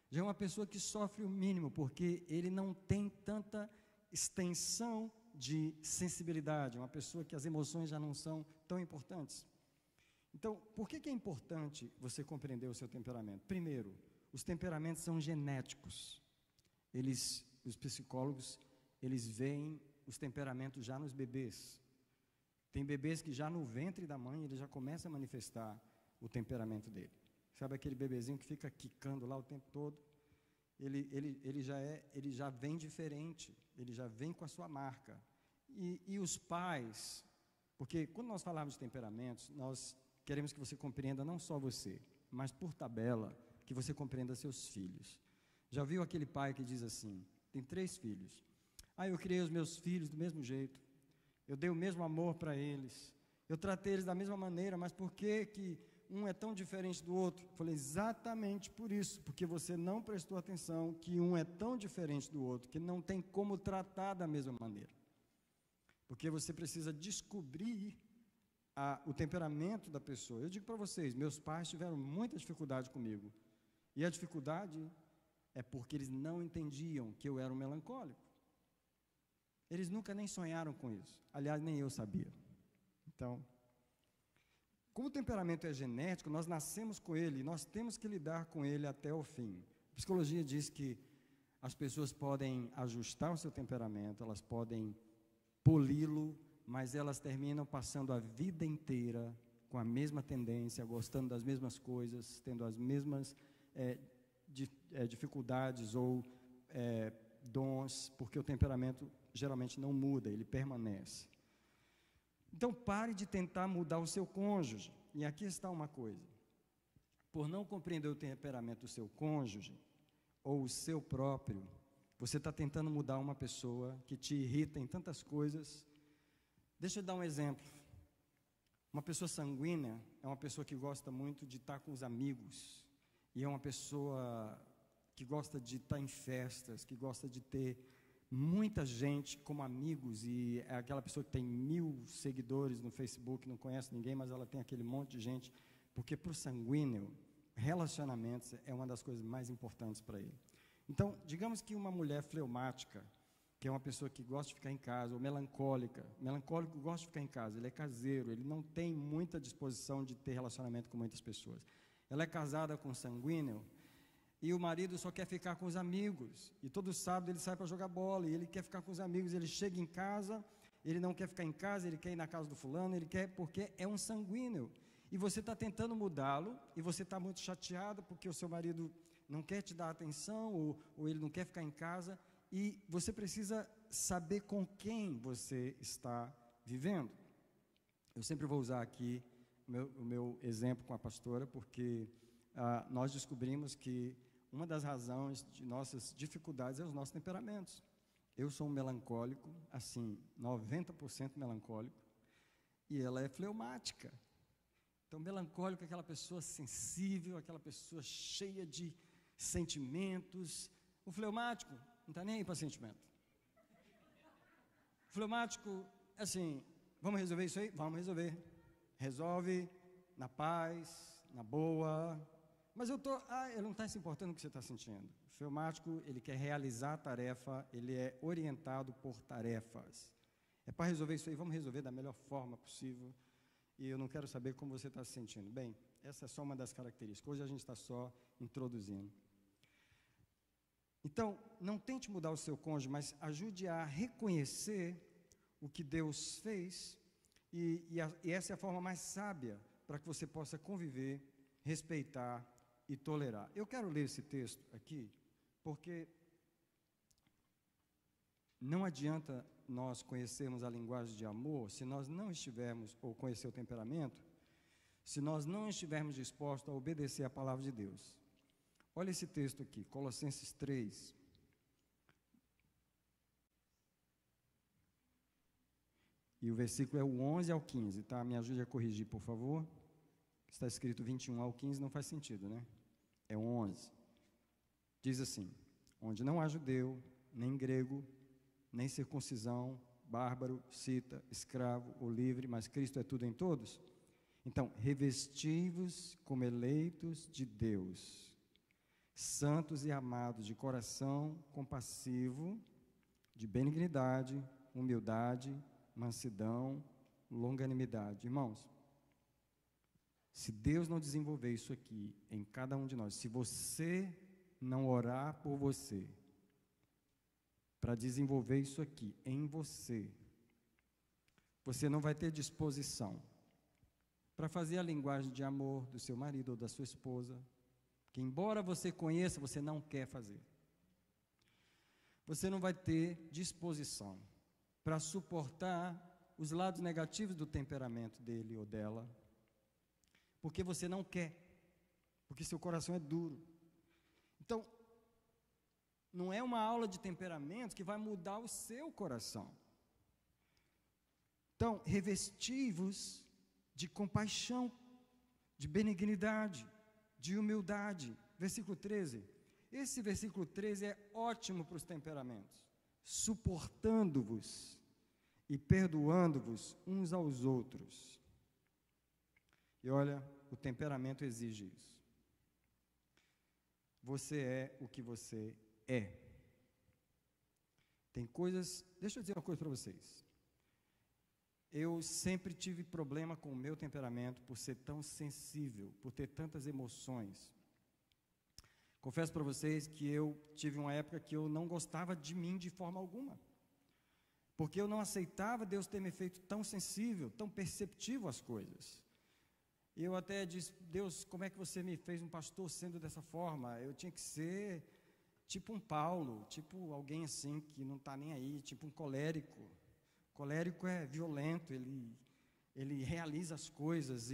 Já é uma pessoa que sofre o mínimo, porque ele não tem tanta extensão de sensibilidade. É uma pessoa que as emoções já não são tão importantes. Então, por que é importante você compreender o seu temperamento? Primeiro, os temperamentos são genéticos. Os psicólogos, eles veem os temperamentos já nos bebês. Tem bebês que já no ventre da mãe, ele já começa a manifestar o temperamento dele. Sabe aquele bebezinho que fica quicando lá o tempo todo? Ele já vem diferente, ele já vem com a sua marca. E os pais, porque quando nós falamos de temperamentos, nós queremos que você compreenda não só você, mas por tabela, que você compreenda seus filhos. Já viu aquele pai que diz assim, tem 3 filhos, Ah, eu criei os meus filhos do mesmo jeito. Eu dei o mesmo amor para eles. Eu tratei eles da mesma maneira, mas por que um é tão diferente do outro? Eu falei, exatamente por isso, porque você não prestou atenção que um é tão diferente do outro, que não tem como tratar da mesma maneira. Porque você precisa descobrir o temperamento da pessoa. Eu digo para vocês, meus pais tiveram muita dificuldade comigo. E a dificuldade é porque eles não entendiam que eu era um melancólico. Eles nunca nem sonharam com isso. Aliás, nem eu sabia. Então, como o temperamento é genético, nós nascemos com ele, e nós temos que lidar com ele até o fim. A psicologia diz que as pessoas podem ajustar o seu temperamento, elas podem poli-lo, mas elas terminam passando a vida inteira com a mesma tendência, gostando das mesmas coisas, tendo as mesmas dificuldades ou dons, porque o temperamento geralmente não muda, ele permanece. Então, pare de tentar mudar o seu cônjuge. E aqui está uma coisa. Por não compreender o temperamento do seu cônjuge, ou o seu próprio, você está tentando mudar uma pessoa que te irrita em tantas coisas. Deixa eu dar um exemplo. Uma pessoa sanguínea é uma pessoa que gosta muito de estar com os amigos. E é uma pessoa que gosta de estar em festas, que gosta de ter muita gente como amigos, e é aquela pessoa que tem 1000 seguidores no Facebook, não conhece ninguém, mas ela tem aquele monte de gente, porque para o sanguíneo, relacionamentos é uma das coisas mais importantes para ele. Então, digamos que uma mulher fleumática, que é uma pessoa que gosta de ficar em casa, ou melancólico gosta de ficar em casa, ele é caseiro, ele não tem muita disposição de ter relacionamento com muitas pessoas. Ela é casada com um sanguíneo, e o marido só quer ficar com os amigos, e todo sábado ele sai para jogar bola, e ele quer ficar com os amigos, ele chega em casa, ele não quer ficar em casa, ele quer ir na casa do fulano, ele quer, porque é um sanguíneo, e você está tentando mudá-lo, e você está muito chateada, porque o seu marido não quer te dar atenção, ou ele não quer ficar em casa, e você precisa saber com quem você está vivendo. Eu sempre vou usar aqui o meu exemplo com a pastora, porque nós descobrimos que uma das razões de nossas dificuldades é os nossos temperamentos. Eu sou um melancólico, assim, 90% melancólico, e ela é fleumática. Então, melancólico é aquela pessoa sensível, aquela pessoa cheia de sentimentos. O fleumático não está nem aí para sentimento. O fleumático, assim, vamos resolver isso aí? Vamos resolver. Resolve na paz, na boa. Mas ele não está se importando com o que você está sentindo. O fleumático, ele quer realizar a tarefa, ele é orientado por tarefas. É para resolver isso aí, vamos resolver da melhor forma possível. E eu não quero saber como você está se sentindo. Bem, essa é só uma das características. Hoje a gente está só introduzindo. Então, não tente mudar o seu cônjuge, mas ajude a reconhecer o que Deus fez. E essa é a forma mais sábia para que você possa conviver, respeitar e tolerar. Eu quero ler esse texto aqui, porque não adianta nós conhecermos a linguagem de amor se nós não estivermos, ou conhecer o temperamento, se nós não estivermos dispostos a obedecer a palavra de Deus. Olha esse texto aqui, Colossenses 3. E o versículo é o 11 ao 15, tá? Me ajude a corrigir, por favor. Está escrito 21 ao 15, não faz sentido, né? É 11. Diz assim: onde não há judeu, nem grego, nem circuncisão, bárbaro, cita, escravo ou livre, mas Cristo é tudo em todos. Então, revesti-vos como eleitos de Deus, santos e amados, de coração compassivo, de benignidade, humildade, mansidão, longanimidade. Irmãos, se Deus não desenvolver isso aqui em cada um de nós, se você não orar por você, para desenvolver isso aqui em você, você não vai ter disposição para fazer a linguagem de amor do seu marido ou da sua esposa, que embora você conheça, você não quer fazer. Você não vai ter disposição para suportar os lados negativos do temperamento dele ou dela, porque você não quer, porque seu coração é duro. Então, Não é uma aula de temperamentos que vai mudar o seu coração. Então, revesti-vos de compaixão, de benignidade, de humildade. Versículo 13. Esse versículo 13 é ótimo para os temperamentos. Suportando-vos e perdoando-vos uns aos outros. E olha, o temperamento exige isso. Você é o que você é. Tem coisas, deixa eu dizer uma coisa para vocês. Eu sempre tive problema com o meu temperamento por ser tão sensível, por ter tantas emoções. Confesso para vocês que eu tive uma época que eu não gostava de mim de forma alguma. Porque eu não aceitava Deus ter me feito tão sensível, tão perceptivo às coisas. E eu até disse, Deus, como é que você me fez um pastor sendo dessa forma? Eu tinha que ser tipo um Paulo, tipo alguém assim que não está nem aí, tipo um colérico. Colérico é violento, ele realiza as coisas,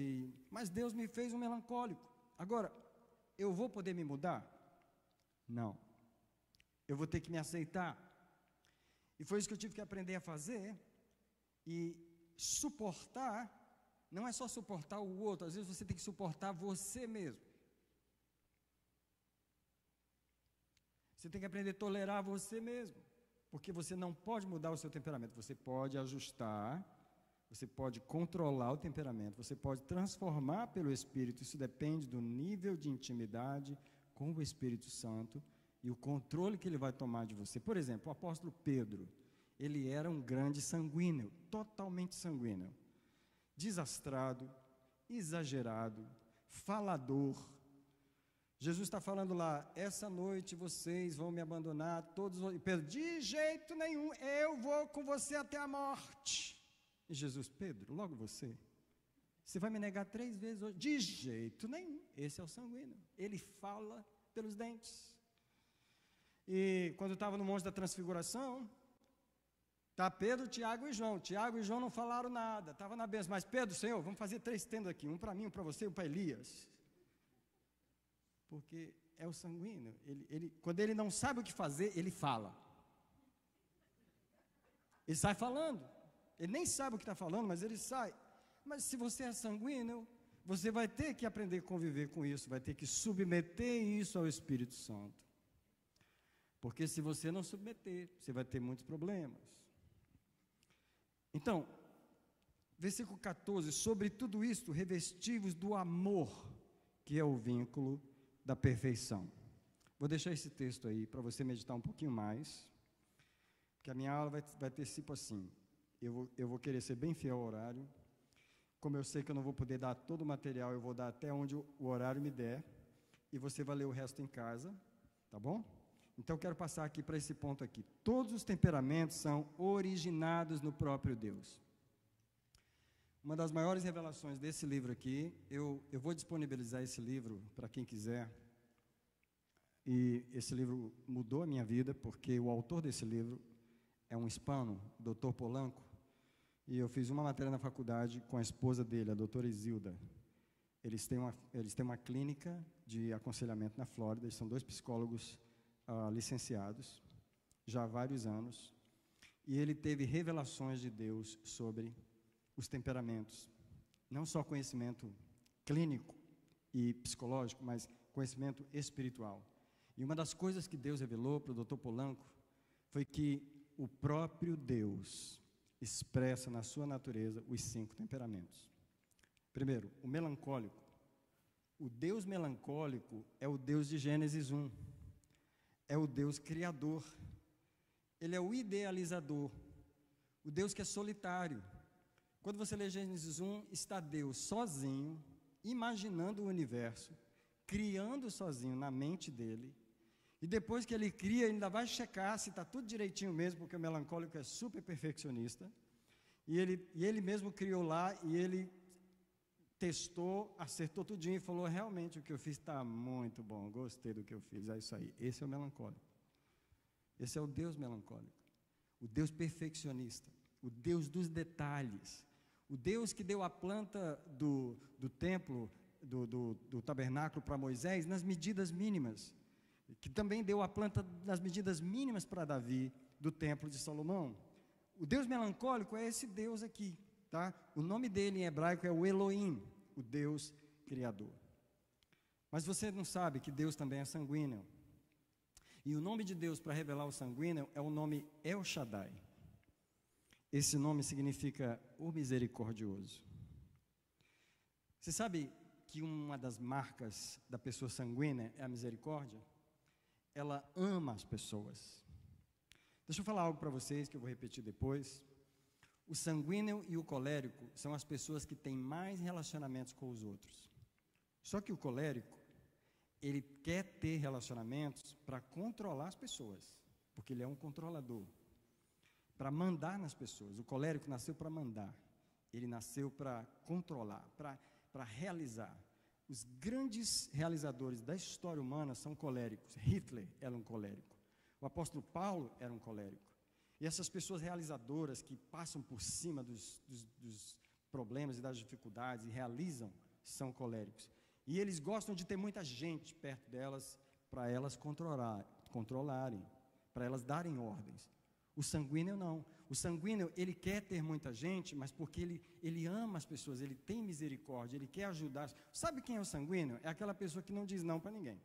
mas Deus me fez um melancólico. Agora, eu vou poder me mudar? Não. Eu vou ter que me aceitar. E foi isso que eu tive que aprender a fazer. E suportar, não é só suportar o outro, às vezes você tem que suportar você mesmo. Você tem que aprender a tolerar você mesmo. Porque você não pode mudar o seu temperamento, você pode ajustar, você pode controlar o temperamento, você pode transformar pelo Espírito, isso depende do nível de intimidade com o Espírito Santo e o controle que ele vai tomar de você. Por exemplo, o apóstolo Pedro, ele era um grande sanguíneo, totalmente sanguíneo, desastrado, exagerado, falador. Jesus está falando lá, essa noite vocês vão me abandonar, todos. E Pedro, de jeito nenhum, eu vou com você até a morte. E Jesus, Pedro, logo você vai me negar 3 vezes hoje? De jeito nenhum, esse é o sanguíneo, ele fala pelos dentes. E quando estava no Monte da Transfiguração, está Pedro, Tiago e João. Tiago e João não falaram nada, estava na bênção, mas Pedro, Senhor, vamos fazer 3 tendas aqui, um para mim, um para você e um para Elias. Porque é o sanguíneo, quando ele não sabe o que fazer, ele fala. Ele sai falando, ele nem sabe o que está falando, mas ele sai. Mas se você é sanguíneo, você vai ter que aprender a conviver com isso, vai ter que submeter isso ao Espírito Santo. Porque se você não submeter, você vai ter muitos problemas. Então, versículo 14, sobre tudo isto, revesti-vos do amor, que é o vínculo da perfeição. Vou deixar esse texto aí para você meditar um pouquinho mais, porque a minha aula vai ter tipo assim, eu vou querer ser bem fiel ao horário, como eu sei que eu não vou poder dar todo o material, eu vou dar até onde o horário me der, e você vai ler o resto em casa, tá bom? Então eu quero passar aqui para esse ponto aqui. Todos os temperamentos são originados no próprio Deus. Uma das maiores revelações desse livro aqui, eu vou disponibilizar esse livro para quem quiser, e esse livro mudou a minha vida, porque o autor desse livro é um hispano, o Dr. Polanco, e eu fiz uma matéria na faculdade com a esposa dele, a doutora Isilda. Eles têm uma clínica de aconselhamento na Flórida, eles são 2 psicólogos licenciados, já há vários anos, e ele teve revelações de Deus sobre os temperamentos, não só conhecimento clínico e psicológico, mas conhecimento espiritual. E uma das coisas que Deus revelou para o Dr. Polanco foi que o próprio Deus expressa na sua natureza os 5 temperamentos. Primeiro, o melancólico. O Deus melancólico é o Deus de Gênesis 1. É o Deus criador. Ele é o idealizador. O Deus que é solitário. Quando você lê Gênesis 1, está Deus sozinho, imaginando o universo, criando sozinho na mente dele, e depois que ele cria, ele ainda vai checar se está tudo direitinho mesmo, porque o melancólico é super perfeccionista, e ele mesmo criou lá, e ele testou, acertou tudinho, e falou, realmente o que eu fiz está muito bom, gostei do que eu fiz, é isso aí. Esse é o melancólico. Esse é o Deus melancólico, o Deus perfeccionista, o Deus dos detalhes, o Deus que deu a planta do templo, do tabernáculo para Moisés, nas medidas mínimas. que também deu a planta nas medidas mínimas para Davi do templo de Salomão. O Deus melancólico é esse Deus aqui, tá? O nome dele em hebraico é o Elohim, o Deus criador. Mas você não sabe que Deus também é sanguíneo. E o nome de Deus para revelar o sanguíneo é o nome El Shaddai. Esse nome significa o misericordioso. Você sabe que uma das marcas da pessoa sanguínea é a misericórdia? Ela ama as pessoas. Deixa eu falar algo para vocês que eu vou repetir depois. O sanguíneo e o colérico são as pessoas que têm mais relacionamentos com os outros. Só que o colérico, ele quer ter relacionamentos para controlar as pessoas, porque ele é um controlador, para mandar nas pessoas. O colérico nasceu para mandar, ele nasceu para controlar, para realizar. Os grandes realizadores da história humana são coléricos. Hitler era um colérico. O apóstolo Paulo era um colérico. E essas pessoas realizadoras que passam por cima dos problemas e das dificuldades e realizam, são coléricos. E eles gostam de ter muita gente perto delas para elas controlarem, para elas darem ordens. O sanguíneo não. O sanguíneo, ele quer ter muita gente, mas porque ele ama as pessoas, ele tem misericórdia, ele quer ajudar. Sabe quem é o sanguíneo? É aquela pessoa que não diz não para ninguém.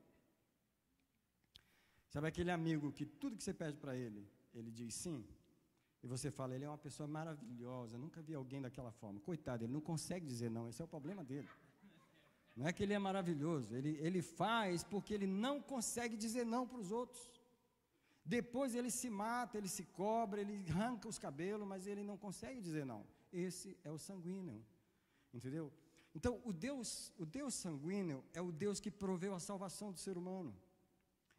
Sabe aquele amigo que tudo que você pede para ele, ele diz sim? E você fala, ele é uma pessoa maravilhosa, nunca vi alguém daquela forma. Coitado, ele não consegue dizer não, esse é o problema dele. Não é que ele é maravilhoso, ele faz porque ele não consegue dizer não para os outros. Depois ele se mata, ele se cobra, ele arranca os cabelos, mas ele não consegue dizer não. Esse é o sanguíneo, entendeu? Então, o Deus sanguíneo é o Deus que proveu a salvação do ser humano.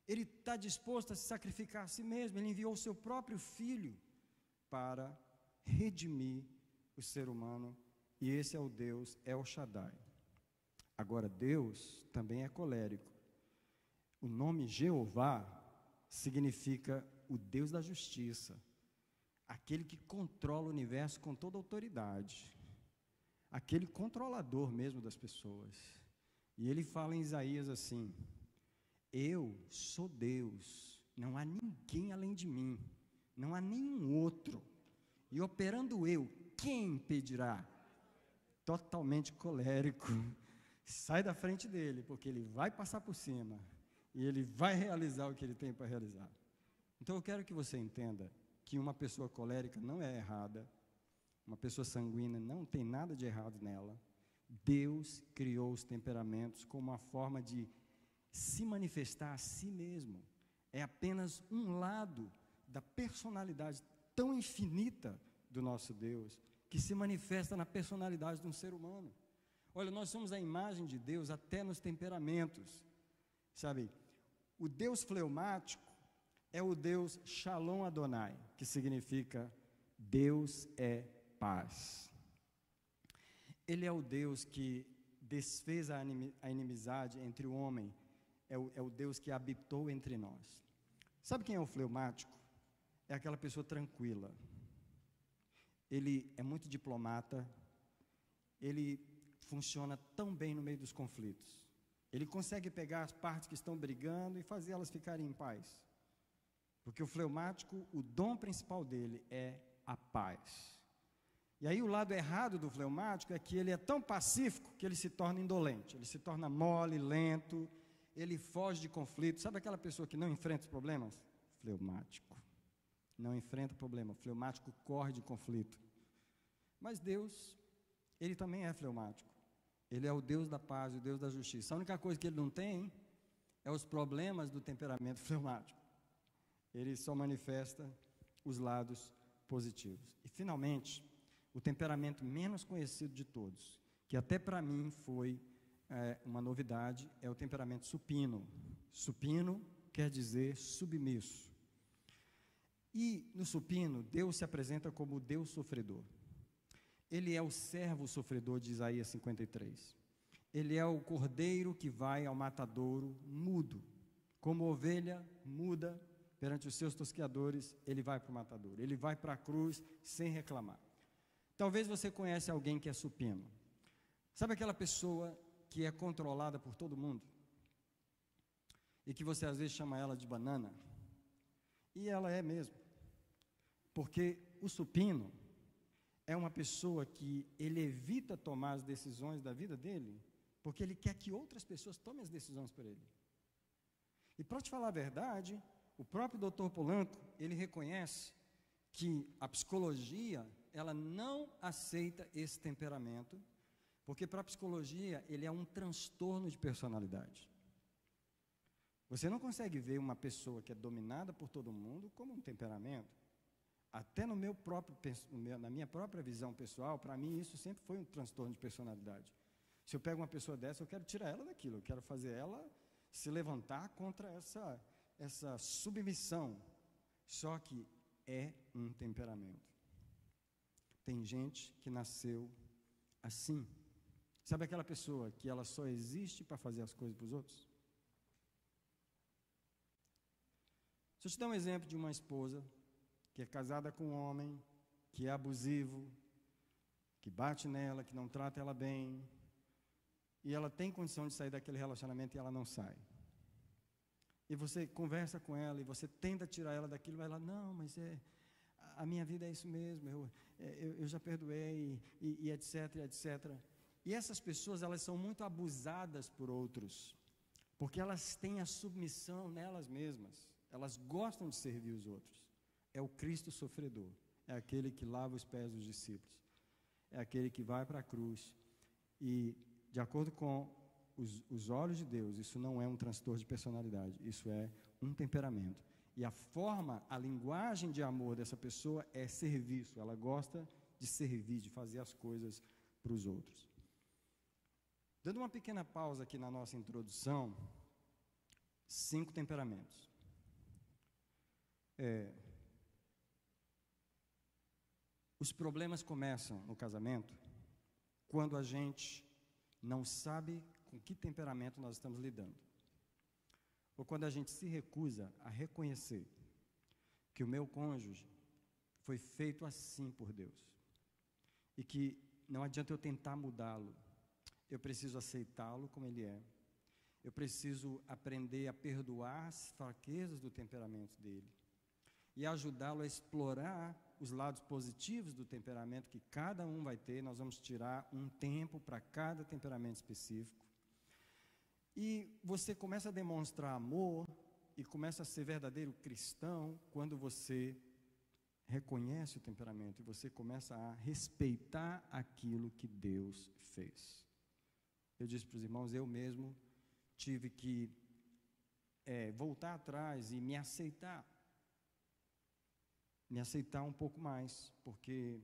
Ele está disposto a se sacrificar a si mesmo, ele enviou o seu próprio filho para redimir o ser humano, e esse é o Deus El Shaddai. Agora, Deus também é colérico. O nome Jeová significa o Deus da justiça, aquele que controla o universo com toda autoridade, aquele controlador mesmo das pessoas. E ele fala em Isaías assim: eu sou Deus, não há ninguém além de mim, não há nenhum outro, e operando eu, quem impedirá? Totalmente colérico. Sai da frente dele, porque ele vai passar por cima e ele vai realizar o que ele tem para realizar. Então eu quero que você entenda que uma pessoa colérica não é errada, uma pessoa sanguínea não tem nada de errado nela. Deus criou os temperamentos como uma forma de se manifestar a si mesmo. É apenas um lado da personalidade tão infinita do nosso Deus, que se manifesta na personalidade de um ser humano. Olha, nós somos a imagem de Deus até nos temperamentos, sabe? O Deus fleumático é o Deus Shalom Adonai, que significa Deus é paz. Ele é o Deus que desfez a inimizade entre o homem, é o Deus que habitou entre nós. Sabe quem é o fleumático? É aquela pessoa tranquila. Ele é muito diplomata, ele funciona tão bem no meio dos conflitos. Ele consegue pegar as partes que estão brigando e fazer elas ficarem em paz. Porque o fleumático, o dom principal dele é a paz. E aí o lado errado do fleumático é que ele é tão pacífico que ele se torna indolente, ele se torna mole, lento, ele foge de conflitos. Sabe aquela pessoa que não enfrenta os problemas? Fleumático. Não enfrenta problema, fleumático corre de conflito. Mas Deus, ele também é fleumático. Ele é o Deus da paz, o Deus da justiça. A única coisa que ele não tem é os problemas do temperamento fleumático. Ele só manifesta os lados positivos. E, finalmente, o temperamento menos conhecido de todos, que até para mim foi uma novidade, é o temperamento supino. Supino quer dizer submisso. E, no supino, Deus se apresenta como o Deus sofredor. Ele é o servo sofredor de Isaías 53. Ele é o cordeiro que vai ao matadouro mudo. Como ovelha muda perante os seus tosqueadores, ele vai para o matadouro. Ele vai para a cruz sem reclamar. Talvez você conhece alguém que é supino. Sabe aquela pessoa que é controlada por todo mundo? e que você às vezes chama ela de banana, e ela é mesmo, porque o supino é uma pessoa que ele evita tomar as decisões da vida dele, porque ele quer que outras pessoas tomem as decisões por ele. E para te falar a verdade, o próprio Dr. Polanco, ele reconhece que a psicologia, ela não aceita esse temperamento, porque para a psicologia ele é um transtorno de personalidade. Você não consegue ver uma pessoa que é dominada por todo mundo como um temperamento. Até no meu próprio, na minha própria visão pessoal, para mim isso sempre foi um transtorno de personalidade. Se eu pego uma pessoa dessa, eu quero tirar ela daquilo, eu quero fazer ela se levantar contra essa submissão. Só que é um temperamento. Tem gente que nasceu assim. Sabe aquela pessoa que ela só existe para fazer as coisas para os outros? Se eu te dar um exemplo de uma esposa que é casada com um homem, que é abusivo, que bate nela, que não trata ela bem, e ela tem condição de sair daquele relacionamento e ela não sai. E você conversa com ela e você tenta tirar ela daquilo, vai lá, não, mas a minha vida é isso mesmo, eu já perdoei, e etc, etc. E essas pessoas, elas são muito abusadas por outros, porque elas têm a submissão nelas mesmas, elas gostam de servir os outros. É o Cristo sofredor, é aquele que lava os pés dos discípulos, é aquele que vai para a cruz, e de acordo com os olhos de Deus, isso não é um transtorno de personalidade, isso é um temperamento. E a forma, a linguagem de amor dessa pessoa é serviço, ela gosta de servir, de fazer as coisas para os outros. Dando uma pequena pausa aqui na nossa introdução, 5 temperamentos. Os problemas começam no casamento quando a gente não sabe com que temperamento nós estamos lidando. Ou quando a gente se recusa a reconhecer que o meu cônjuge foi feito assim por Deus. E que não adianta eu tentar mudá-lo. Eu preciso aceitá-lo como ele é. Eu preciso aprender a perdoar as fraquezas do temperamento dele. E ajudá-lo a explorar os lados positivos do temperamento que cada um vai ter. Nós vamos tirar um tempo para cada temperamento específico. E você começa a demonstrar amor e começa a ser verdadeiro cristão quando você reconhece o temperamento e você começa a respeitar aquilo que Deus fez. Eu disse para os irmãos, eu mesmo tive que voltar atrás e me aceitar um pouco mais, porque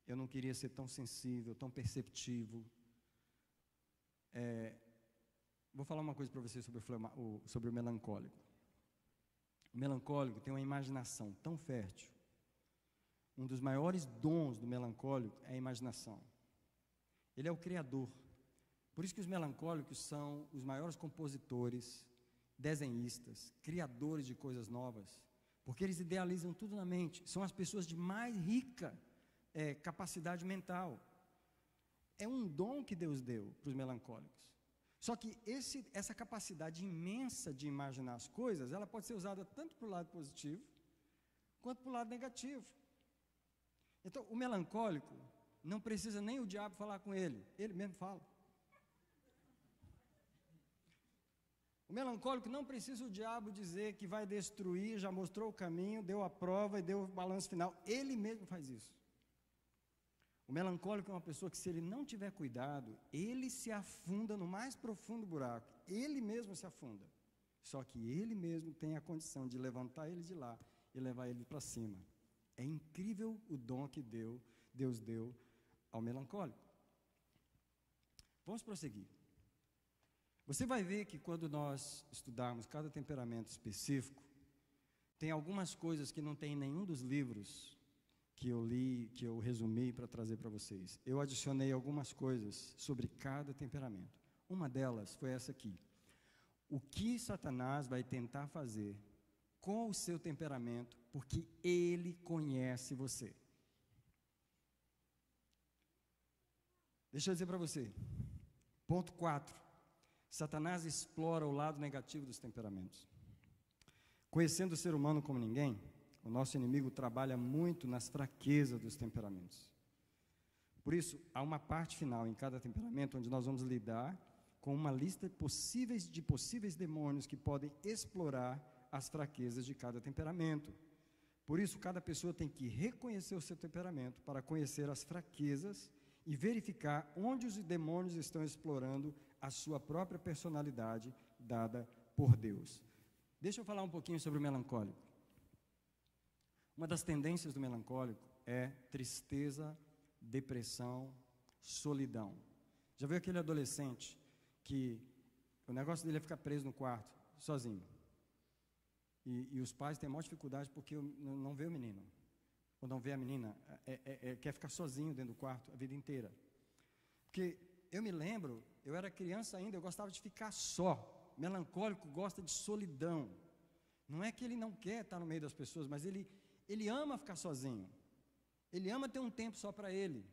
eu não queria ser tão sensível, tão perceptivo. Vou falar uma coisa para você sobre o melancólico. O melancólico tem uma imaginação tão fértil. Um dos maiores dons do melancólico é a imaginação. Ele é o criador. Por isso que os melancólicos são os maiores compositores, desenhistas, criadores de coisas novas, porque eles idealizam tudo na mente. São as pessoas de mais rica capacidade mental. É um dom que Deus deu para os melancólicos. Só que essa capacidade imensa de imaginar as coisas, ela pode ser usada tanto para o lado positivo, quanto para o lado negativo. Então, o melancólico não precisa nem o diabo falar com ele mesmo fala. O melancólico não precisa o diabo dizer que vai destruir, já mostrou o caminho, deu a prova e deu o balanço final. Ele mesmo faz isso. O melancólico é uma pessoa que, se ele não tiver cuidado, ele se afunda no mais profundo buraco. Ele mesmo se afunda. Só que ele mesmo tem a condição de levantar ele de lá e levar ele para cima. É incrível o dom que Deus deu ao melancólico. Vamos prosseguir. Você vai ver que quando nós estudarmos cada temperamento específico, tem algumas coisas que não tem em nenhum dos livros que eu li, que eu resumi para trazer para vocês. Eu adicionei algumas coisas sobre cada temperamento. Uma delas foi essa aqui. O que Satanás vai tentar fazer com o seu temperamento, porque ele conhece você. Deixa eu dizer para você. Ponto 4. Satanás explora o lado negativo dos temperamentos. Conhecendo o ser humano como ninguém, o nosso inimigo trabalha muito nas fraquezas dos temperamentos. Por isso, há uma parte final em cada temperamento onde nós vamos lidar com uma lista de possíveis demônios que podem explorar as fraquezas de cada temperamento. Por isso, cada pessoa tem que reconhecer o seu temperamento para conhecer as fraquezas e verificar onde os demônios estão explorando a sua própria personalidade dada por Deus. Deixa eu falar um pouquinho sobre o melancólico. Uma das tendências do melancólico é tristeza, depressão, solidão. Já viu aquele adolescente que o negócio dele é ficar preso no quarto, sozinho? E os pais têm maior dificuldade porque não vê o menino, ou não vê a menina, quer ficar sozinho dentro do quarto a vida inteira. Porque eu me lembro, eu era criança ainda, eu gostava de ficar só. Melancólico gosta de solidão. Não é que ele não quer estar no meio das pessoas, mas ele ama ficar sozinho. Ele ama ter um tempo só para ele.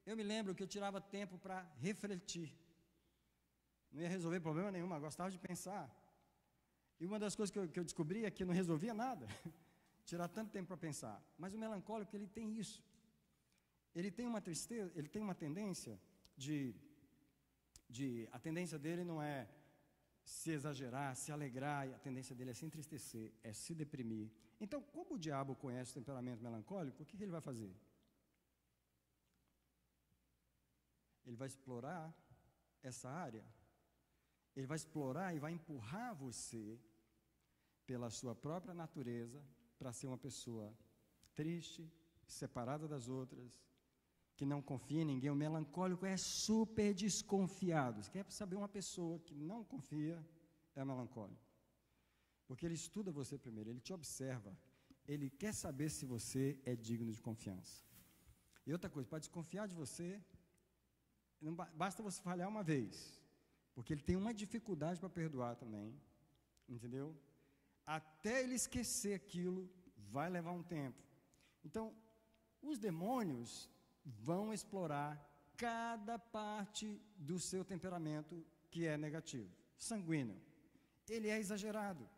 Eu me lembro que eu tirava tempo para refletir. Não ia resolver problema nenhum, mas gostava de pensar. E uma das coisas que eu descobri é que eu não resolvia nada. Tirar tanto tempo para pensar. Mas o melancólico, ele tem isso. Ele tem uma tristeza, ele tem uma tendência a tendência dele não é se exagerar, se alegrar, a tendência dele é se entristecer, é se deprimir. Então, como o diabo conhece o temperamento melancólico, o que ele vai fazer? Ele vai explorar essa área, ele vai explorar e vai empurrar você, pela sua própria natureza, para ser uma pessoa triste, separada das outras, que não confia em ninguém. O melancólico é super desconfiado. Você quer saber uma pessoa que não confia, é melancólico. Porque ele estuda você primeiro, ele te observa, ele quer saber se você é digno de confiança. E outra coisa, para desconfiar de você, não basta você falhar uma vez, porque ele tem uma dificuldade para perdoar também, entendeu? Até ele esquecer aquilo, vai levar um tempo. Então, os demônios vão explorar cada parte do seu temperamento que é negativo. Sanguíneo, ele é exagerado.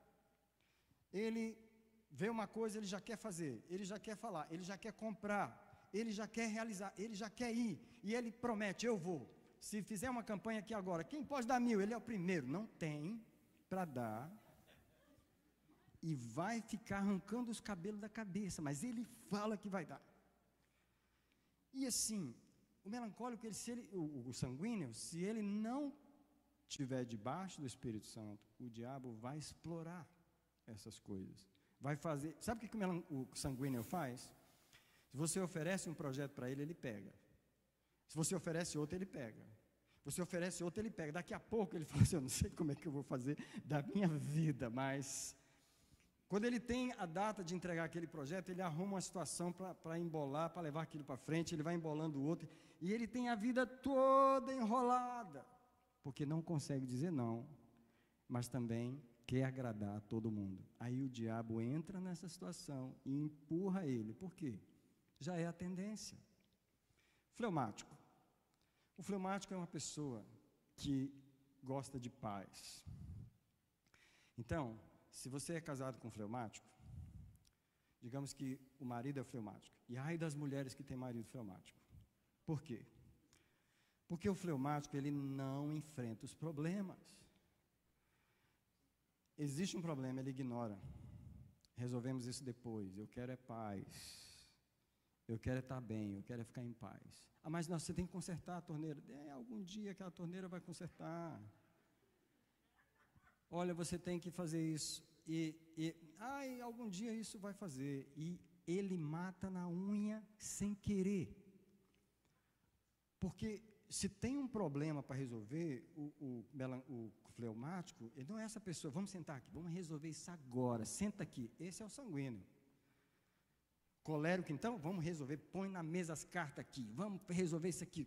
Ele vê uma coisa, ele já quer fazer, ele já quer falar, ele já quer comprar, ele já quer realizar, ele já quer ir, e ele promete, eu vou. Se fizer uma campanha aqui agora, quem pode dar 1000? Ele é o primeiro. Não tem para dar. E vai ficar arrancando os cabelos da cabeça, mas ele fala que vai dar. E assim, o melancólico, o sanguíneo, se ele não estiver debaixo do Espírito Santo, o diabo vai explorar essas coisas. Vai fazer, sabe o que o sanguíneo faz? Se você oferece um projeto para ele, ele pega. Se você oferece outro, ele pega. Você oferece outro, ele pega. Daqui a pouco ele fala assim, eu não sei como é que eu vou fazer da minha vida, mas quando ele tem a data de entregar aquele projeto, ele arruma uma situação para embolar, para levar aquilo para frente, ele vai embolando o outro, e ele tem a vida toda enrolada, porque não consegue dizer não, mas também quer agradar a todo mundo. Aí o diabo entra nessa situação e empurra ele. Por quê? Já é a tendência. Fleumático. O fleumático é uma pessoa que gosta de paz. Então, se você é casado com um fleumático, digamos que o marido é fleumático, e ai das mulheres que têm marido fleumático. Por quê? Porque o fleumático, ele não enfrenta os problemas. Existe um problema, ele ignora. Resolvemos isso depois. Eu quero é paz. Eu quero é estar bem, eu quero é ficar em paz. Ah, mas não, você tem que consertar a torneira. Algum dia aquela torneira vai consertar. Olha, você tem que fazer isso. Algum dia isso vai fazer. E ele mata na unha sem querer. Porque se tem um problema para resolver, o fleumático, ele não é essa pessoa, vamos sentar aqui, vamos resolver isso agora, senta aqui. Esse é o sanguíneo. Colérico, então, vamos resolver, põe na mesa as cartas aqui, vamos resolver isso aqui.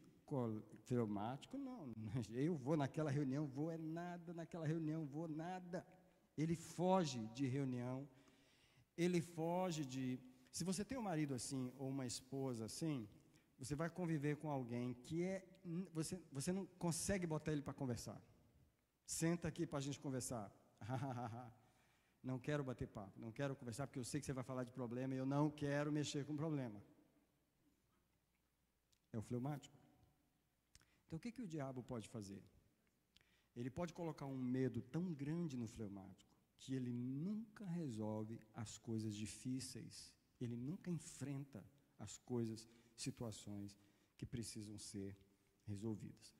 Fleumático, não, eu vou naquela reunião, vou é nada, naquela reunião, vou nada. Ele foge de reunião, ele foge de... Se você tem um marido assim, ou uma esposa assim, você vai conviver com alguém que você não consegue botar ele para conversar. Senta aqui para a gente conversar. Não quero bater papo, não quero conversar, porque eu sei que você vai falar de problema e eu não quero mexer com problema. É o fleumático. Então, o que o diabo pode fazer? Ele pode colocar um medo tão grande no fleumático, que ele nunca resolve as coisas difíceis, ele nunca enfrenta as coisas, situações que precisam ser resolvidas.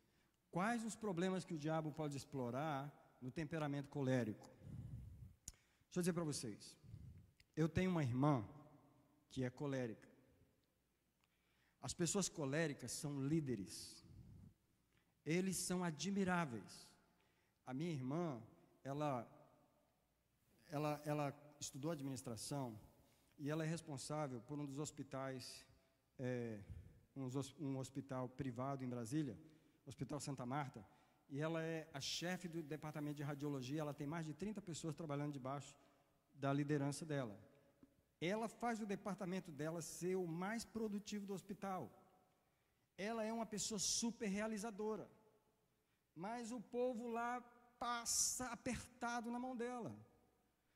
Quais os problemas que o diabo pode explorar no temperamento colérico? Deixa eu dizer para vocês, eu tenho uma irmã que é colérica. As pessoas coléricas são líderes, eles são admiráveis. A minha irmã, ela estudou administração e ela é responsável por um dos hospitais, um hospital privado em Brasília, Hospital Santa Marta, e ela é a chefe do departamento de radiologia. Ela tem mais de 30 pessoas trabalhando debaixo da liderança dela. Ela faz o departamento dela ser o mais produtivo do hospital. Ela é uma pessoa super realizadora, mas o povo lá passa apertado na mão dela,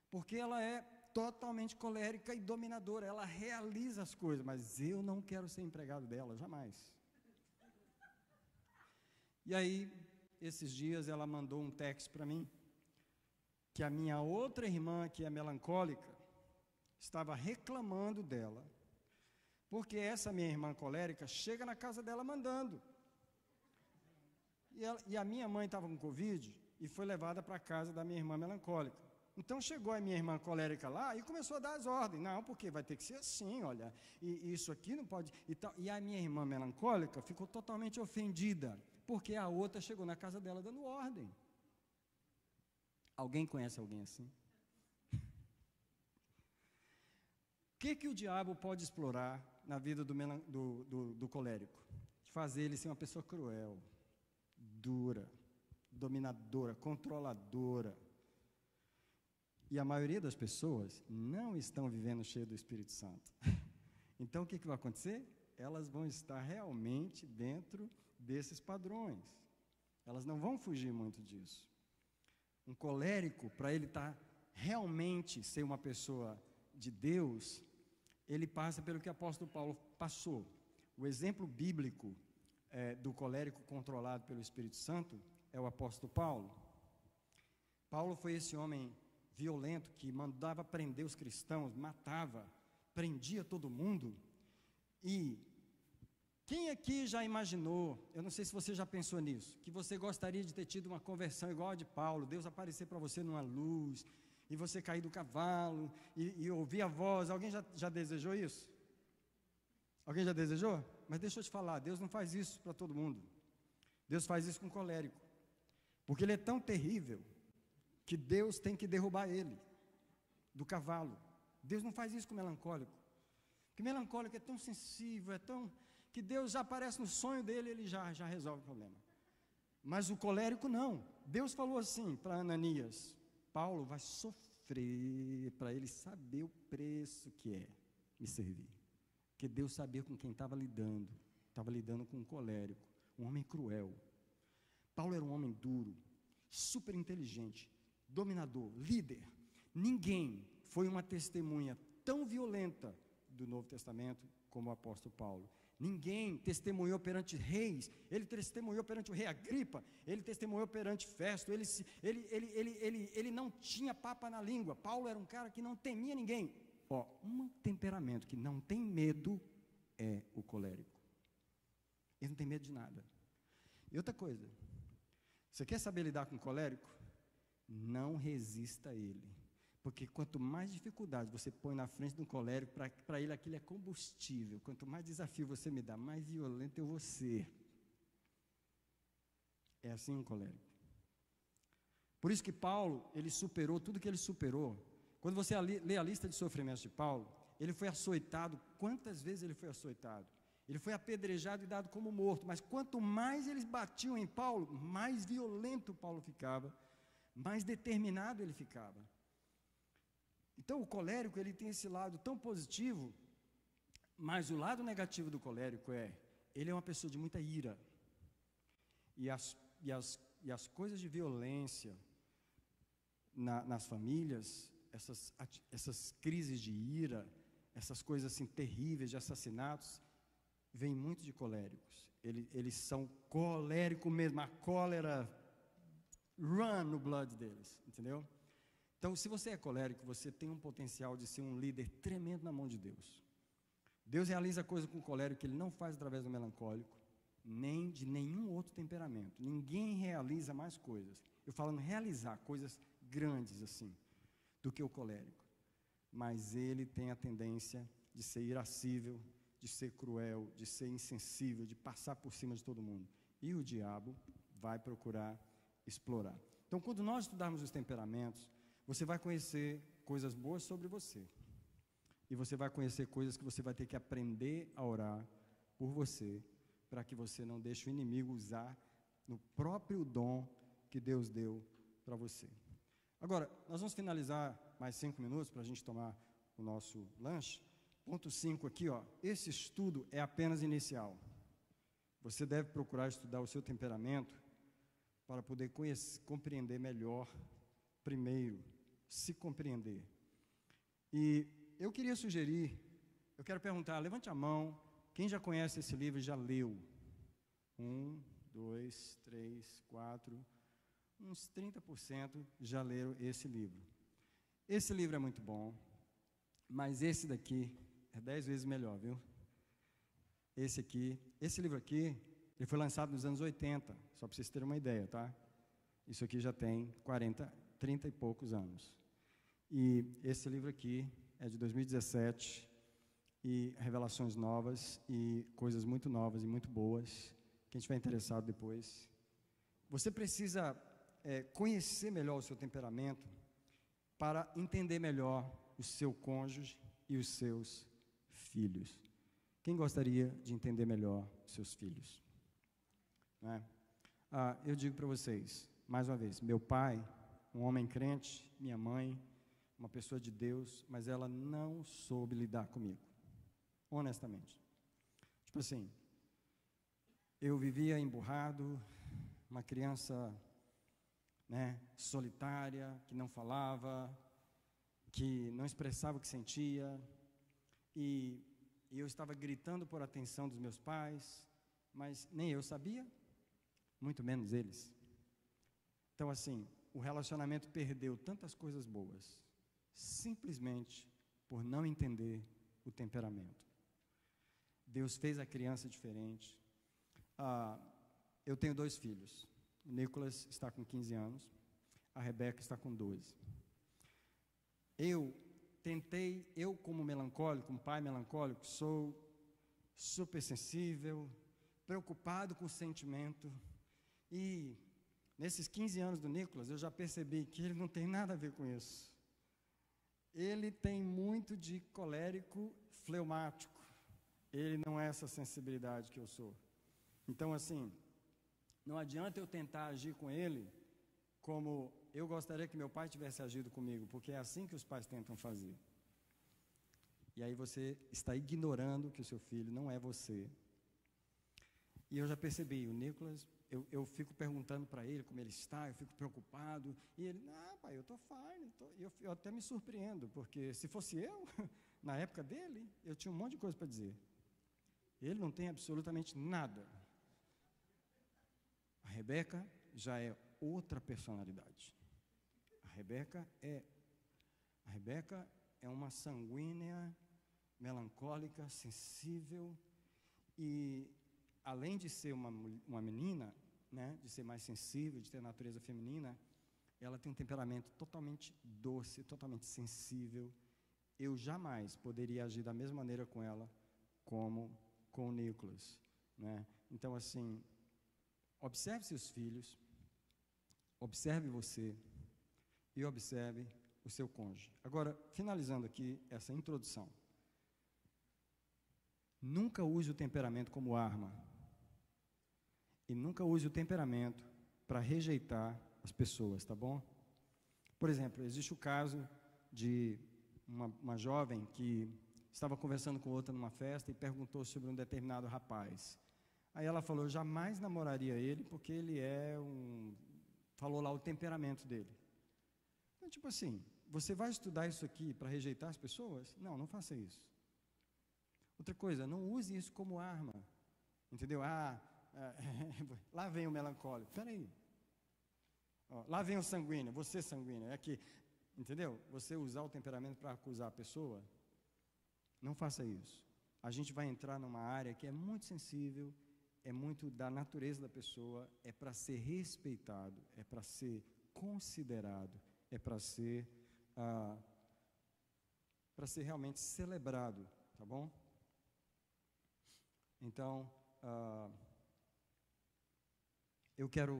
porque ela é totalmente colérica e dominadora. Ela realiza as coisas, mas eu não quero ser empregado dela, jamais. E aí, esses dias, ela mandou um texto para mim, que a minha outra irmã, que é melancólica, estava reclamando dela, porque essa minha irmã colérica chega na casa dela mandando. E a minha mãe estava com Covid e foi levada para a casa da minha irmã melancólica. Então chegou a minha irmã colérica lá e começou a dar as ordens. Não, porque vai ter que ser assim, olha, e isso aqui não pode. E, tal. E a minha irmã melancólica ficou totalmente ofendida, porque a outra chegou na casa dela dando ordem. Alguém conhece alguém assim? O que o diabo pode explorar na vida do colérico? Fazer ele ser uma pessoa cruel, dura, dominadora, controladora. E a maioria das pessoas não estão vivendo cheio do Espírito Santo. Então, o que vai acontecer? Elas vão estar realmente dentro desses padrões. Elas não vão fugir muito disso. Um colérico, para ele realmente ser uma pessoa de Deus, ele passa pelo que o apóstolo Paulo passou. O exemplo bíblico do colérico controlado pelo Espírito Santo é o apóstolo Paulo. Paulo foi esse homem violento que mandava prender os cristãos, matava, prendia todo mundo. E quem aqui já imaginou, eu não sei se você já pensou nisso, que você gostaria de ter tido uma conversão igual a de Paulo, Deus aparecer para você numa luz, e você cair do cavalo, e ouvir a voz? Alguém já desejou isso? Alguém já desejou? Mas deixa eu te falar, Deus não faz isso para todo mundo. Deus faz isso com o colérico, porque ele é tão terrível, que Deus tem que derrubar ele do cavalo. Deus não faz isso com o melancólico, porque o melancólico é tão sensível, que Deus já aparece no sonho dele, ele já resolve o problema. Mas o colérico não. Deus falou assim para Ananias: Paulo vai sofrer para ele saber o preço que é me servir. Porque Deus sabia com quem estava lidando com um colérico, um homem cruel. Paulo era um homem duro, super inteligente, dominador, líder. Ninguém foi uma testemunha tão violenta do Novo Testamento como o apóstolo Paulo. Ninguém testemunhou perante reis. Ele testemunhou perante o rei Agripa, ele testemunhou perante Festo, ele não tinha papa na língua. Paulo era um cara que não temia ninguém. Um temperamento que não tem medo é o colérico. Ele não tem medo de nada. E outra coisa, você quer saber lidar com o colérico? Não resista a ele. Porque quanto mais dificuldade você põe na frente de um colérico, para ele aquilo é combustível. Quanto mais desafio você me dá, mais violento eu vou ser. É assim um colérico. Por isso que Paulo, ele superou tudo que ele superou. Quando você lê a lista de sofrimentos de Paulo, ele foi açoitado. Quantas vezes ele foi açoitado? Ele foi apedrejado e dado como morto. Mas quanto mais eles batiam em Paulo, mais violento Paulo ficava, mais determinado ele ficava. Então o colérico, ele tem esse lado tão positivo, mas o lado negativo do colérico ele é uma pessoa de muita ira, e as e as coisas de violência nas famílias, essas crises de ira, essas coisas assim terríveis de assassinatos, vêm muito de coléricos. Eles são coléricos mesmo, a cólera run no blood deles, entendeu? Então, se você é colérico, você tem um potencial de ser um líder tremendo na mão de Deus. Deus realiza coisas com o colérico que Ele não faz através do melancólico, nem de nenhum outro temperamento. Ninguém realiza mais coisas. Eu falo em realizar coisas grandes assim, do que o colérico. Mas ele tem a tendência de ser irascível, de ser cruel, de ser insensível, de passar por cima de todo mundo. E o diabo vai procurar explorar. Então, quando nós estudarmos os temperamentos, você vai conhecer coisas boas sobre você. E você vai conhecer coisas que você vai ter que aprender a orar por você, para que você não deixe o inimigo usar no próprio dom que Deus deu para você. Agora, nós vamos finalizar mais 5 minutos para a gente tomar o nosso lanche. Ponto 5 aqui, ó. Esse estudo é apenas inicial. Você deve procurar estudar o seu temperamento para poder compreender melhor, primeiro, se compreender. E eu queria sugerir, eu quero perguntar, levante a mão, quem já conhece esse livro e já leu? 1, 2, 3, 4, uns 30% já leram esse livro. Esse livro é muito bom, mas esse daqui é 10 vezes melhor, viu? Esse livro aqui, ele foi lançado nos anos 80, só para vocês terem uma ideia, tá? Isso aqui já tem 30 e poucos anos. E esse livro aqui é de 2017, e revelações novas, e coisas muito novas e muito boas. Quem estiver interessado depois. Você precisa conhecer melhor o seu temperamento para entender melhor o seu cônjuge e os seus filhos. Quem gostaria de entender melhor os seus filhos? Né? Eu digo para vocês, mais uma vez, meu pai, um homem crente, minha mãe, uma pessoa de Deus, mas ela não soube lidar comigo, honestamente. Tipo assim, eu vivia emburrado, uma criança, né, solitária, que não falava, que não expressava o que sentia, e eu estava gritando por atenção dos meus pais, mas nem eu sabia, muito menos eles. Então, assim, o relacionamento perdeu tantas coisas boas, simplesmente por não entender o temperamento. Deus fez a criança diferente. Eu tenho 2 filhos. O Nicolas está com 15 anos, a Rebeca está com 12. Eu como melancólico, um pai melancólico, sou super sensível, preocupado com o sentimento, e nesses 15 anos do Nicolas, eu já percebi que ele não tem nada a ver com isso. Ele tem muito de colérico fleumático. Ele não é essa sensibilidade que eu sou. Então, assim, não adianta eu tentar agir com ele como eu gostaria que meu pai tivesse agido comigo, porque é assim que os pais tentam fazer. E aí você está ignorando que o seu filho não é você. E eu já percebi, o Nicolas, eu fico perguntando para ele como ele está, eu fico preocupado, e ele, pai, eu estou fine, eu até me surpreendo, porque se fosse eu, na época dele, eu tinha um monte de coisa para dizer. Ele não tem absolutamente nada. A Rebeca já é outra personalidade. A Rebeca é uma sanguínea, melancólica, sensível, e além de ser uma menina, né, de ser mais sensível, de ter natureza feminina, ela tem um temperamento totalmente doce, totalmente sensível. Eu jamais poderia agir da mesma maneira com ela como com o Nicolas, né? Então, assim, observe seus filhos, observe você e observe o seu cônjuge. Agora, finalizando aqui essa introdução, nunca use o temperamento como arma e nunca use o temperamento para rejeitar as pessoas, tá bom? Por exemplo, existe o caso de uma jovem que estava conversando com outra numa festa e perguntou sobre um determinado rapaz. Aí ela falou, eu jamais namoraria ele porque ele é falou lá o temperamento dele. Então, tipo assim, você vai estudar isso aqui para rejeitar as pessoas? Não, não faça isso. Outra coisa, não use isso como arma. Entendeu? Lá vem o melancólico. Espera aí. Lá vem o sanguíneo, você sanguíneo. É que, entendeu? Você usar o temperamento para acusar a pessoa, não faça isso. A gente vai entrar numa área que é muito sensível, é muito da natureza da pessoa, é para ser respeitado, é para ser considerado, é para ser realmente celebrado, tá bom? Então, eu quero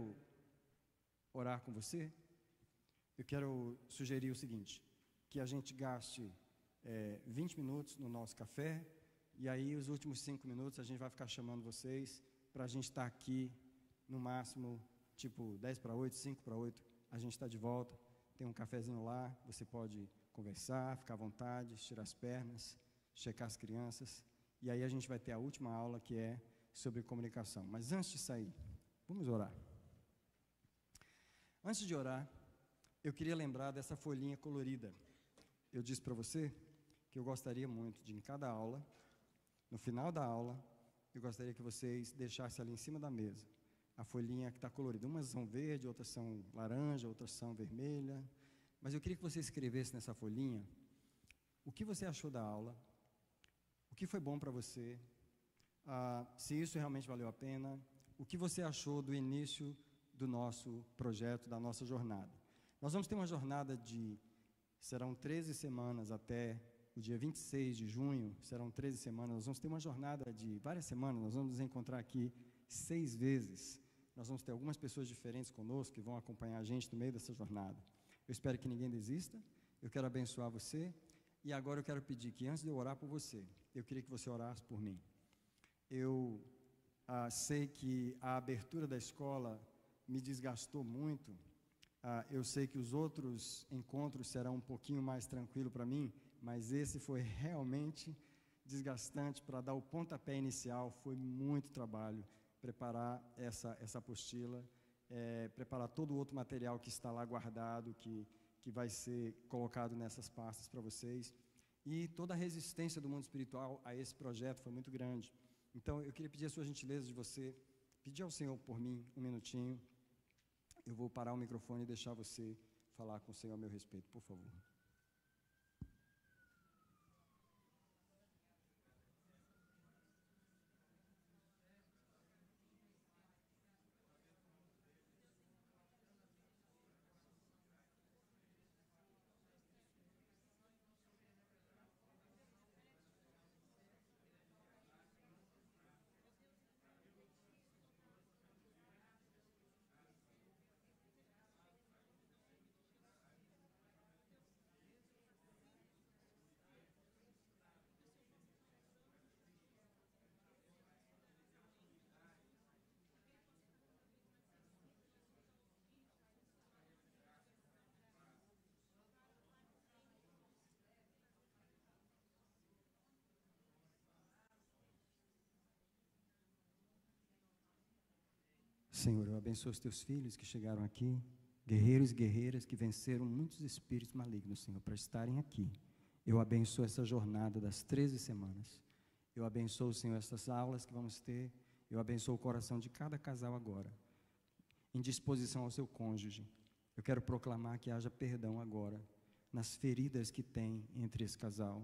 orar com você. Eu quero sugerir o seguinte, que a gente gaste 20 minutos no nosso café, e aí os últimos 5 minutos a gente vai ficar chamando vocês para a gente estar aqui, no máximo, tipo 10 para 8, 5 para 8, a gente está de volta, tem um cafezinho lá, você pode conversar, ficar à vontade, estirar as pernas, checar as crianças, e aí a gente vai ter a última aula, que é sobre comunicação. Mas antes de sair, vamos orar. Antes de orar, eu queria lembrar dessa folhinha colorida. Eu disse para você que eu gostaria muito de, em cada aula, no final da aula, eu gostaria que vocês deixassem ali em cima da mesa a folhinha que está colorida. Umas são verde, outras são laranja, outras são vermelha. Mas eu queria que você escrevesse nessa folhinha o que você achou da aula, o que foi bom para você, se isso realmente valeu a pena, o que você achou do início do nosso projeto, da nossa jornada. Nós vamos ter uma jornada serão 13 semanas até o dia 26 de junho, serão 13 semanas, nós vamos ter uma jornada de várias semanas, nós vamos nos encontrar aqui 6 vezes, nós vamos ter algumas pessoas diferentes conosco que vão acompanhar a gente no meio dessa jornada. Eu espero que ninguém desista, eu quero abençoar você, e agora eu quero pedir que antes de eu orar por você, eu queria que você orasse por mim. Eu sei que a abertura da escola me desgastou muito, eu sei que os outros encontros serão um pouquinho mais tranquilos para mim, mas esse foi realmente desgastante. Para dar o pontapé inicial, foi muito trabalho preparar essa apostila, preparar todo o outro material que está lá guardado, que vai ser colocado nessas pastas para vocês, e toda a resistência do mundo espiritual a esse projeto foi muito grande. Então, eu queria pedir a sua gentileza de você pedir ao Senhor por mim um minutinho. Eu vou parar o microfone e deixar você falar com o Senhor a meu respeito, por favor. Senhor, eu abençoo os teus filhos que chegaram aqui, guerreiros e guerreiras que venceram muitos espíritos malignos, Senhor, para estarem aqui. Eu abençoo essa jornada das 13 semanas. Eu abençoo, Senhor, essas aulas que vamos ter. Eu abençoo o coração de cada casal agora, em disposição ao seu cônjuge. Eu quero proclamar que haja perdão agora, nas feridas que tem entre esse casal.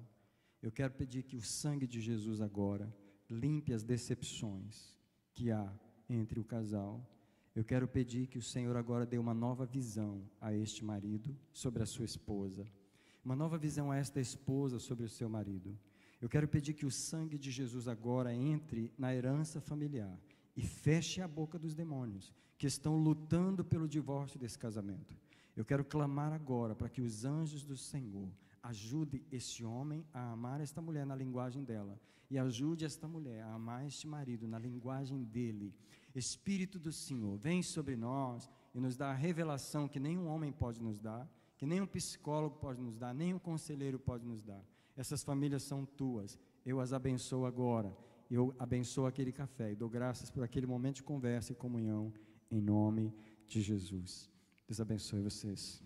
Eu quero pedir que o sangue de Jesus agora limpe as decepções que há entre o casal. Eu quero pedir que o Senhor agora dê uma nova visão a este marido sobre a sua esposa, uma nova visão a esta esposa sobre o seu marido. Eu quero pedir que o sangue de Jesus agora entre na herança familiar e feche a boca dos demônios que estão lutando pelo divórcio desse casamento. Eu quero clamar agora para que os anjos do Senhor ajude esse homem a amar esta mulher na linguagem dela, e ajude esta mulher a amar este marido na linguagem dele. Espírito do Senhor, vem sobre nós e nos dá a revelação que nenhum homem pode nos dar, que nenhum psicólogo pode nos dar, nenhum conselheiro pode nos dar. Essas famílias são tuas, eu as abençoo agora, eu abençoo aquele café e dou graças por aquele momento de conversa e comunhão, em nome de Jesus. Deus abençoe vocês.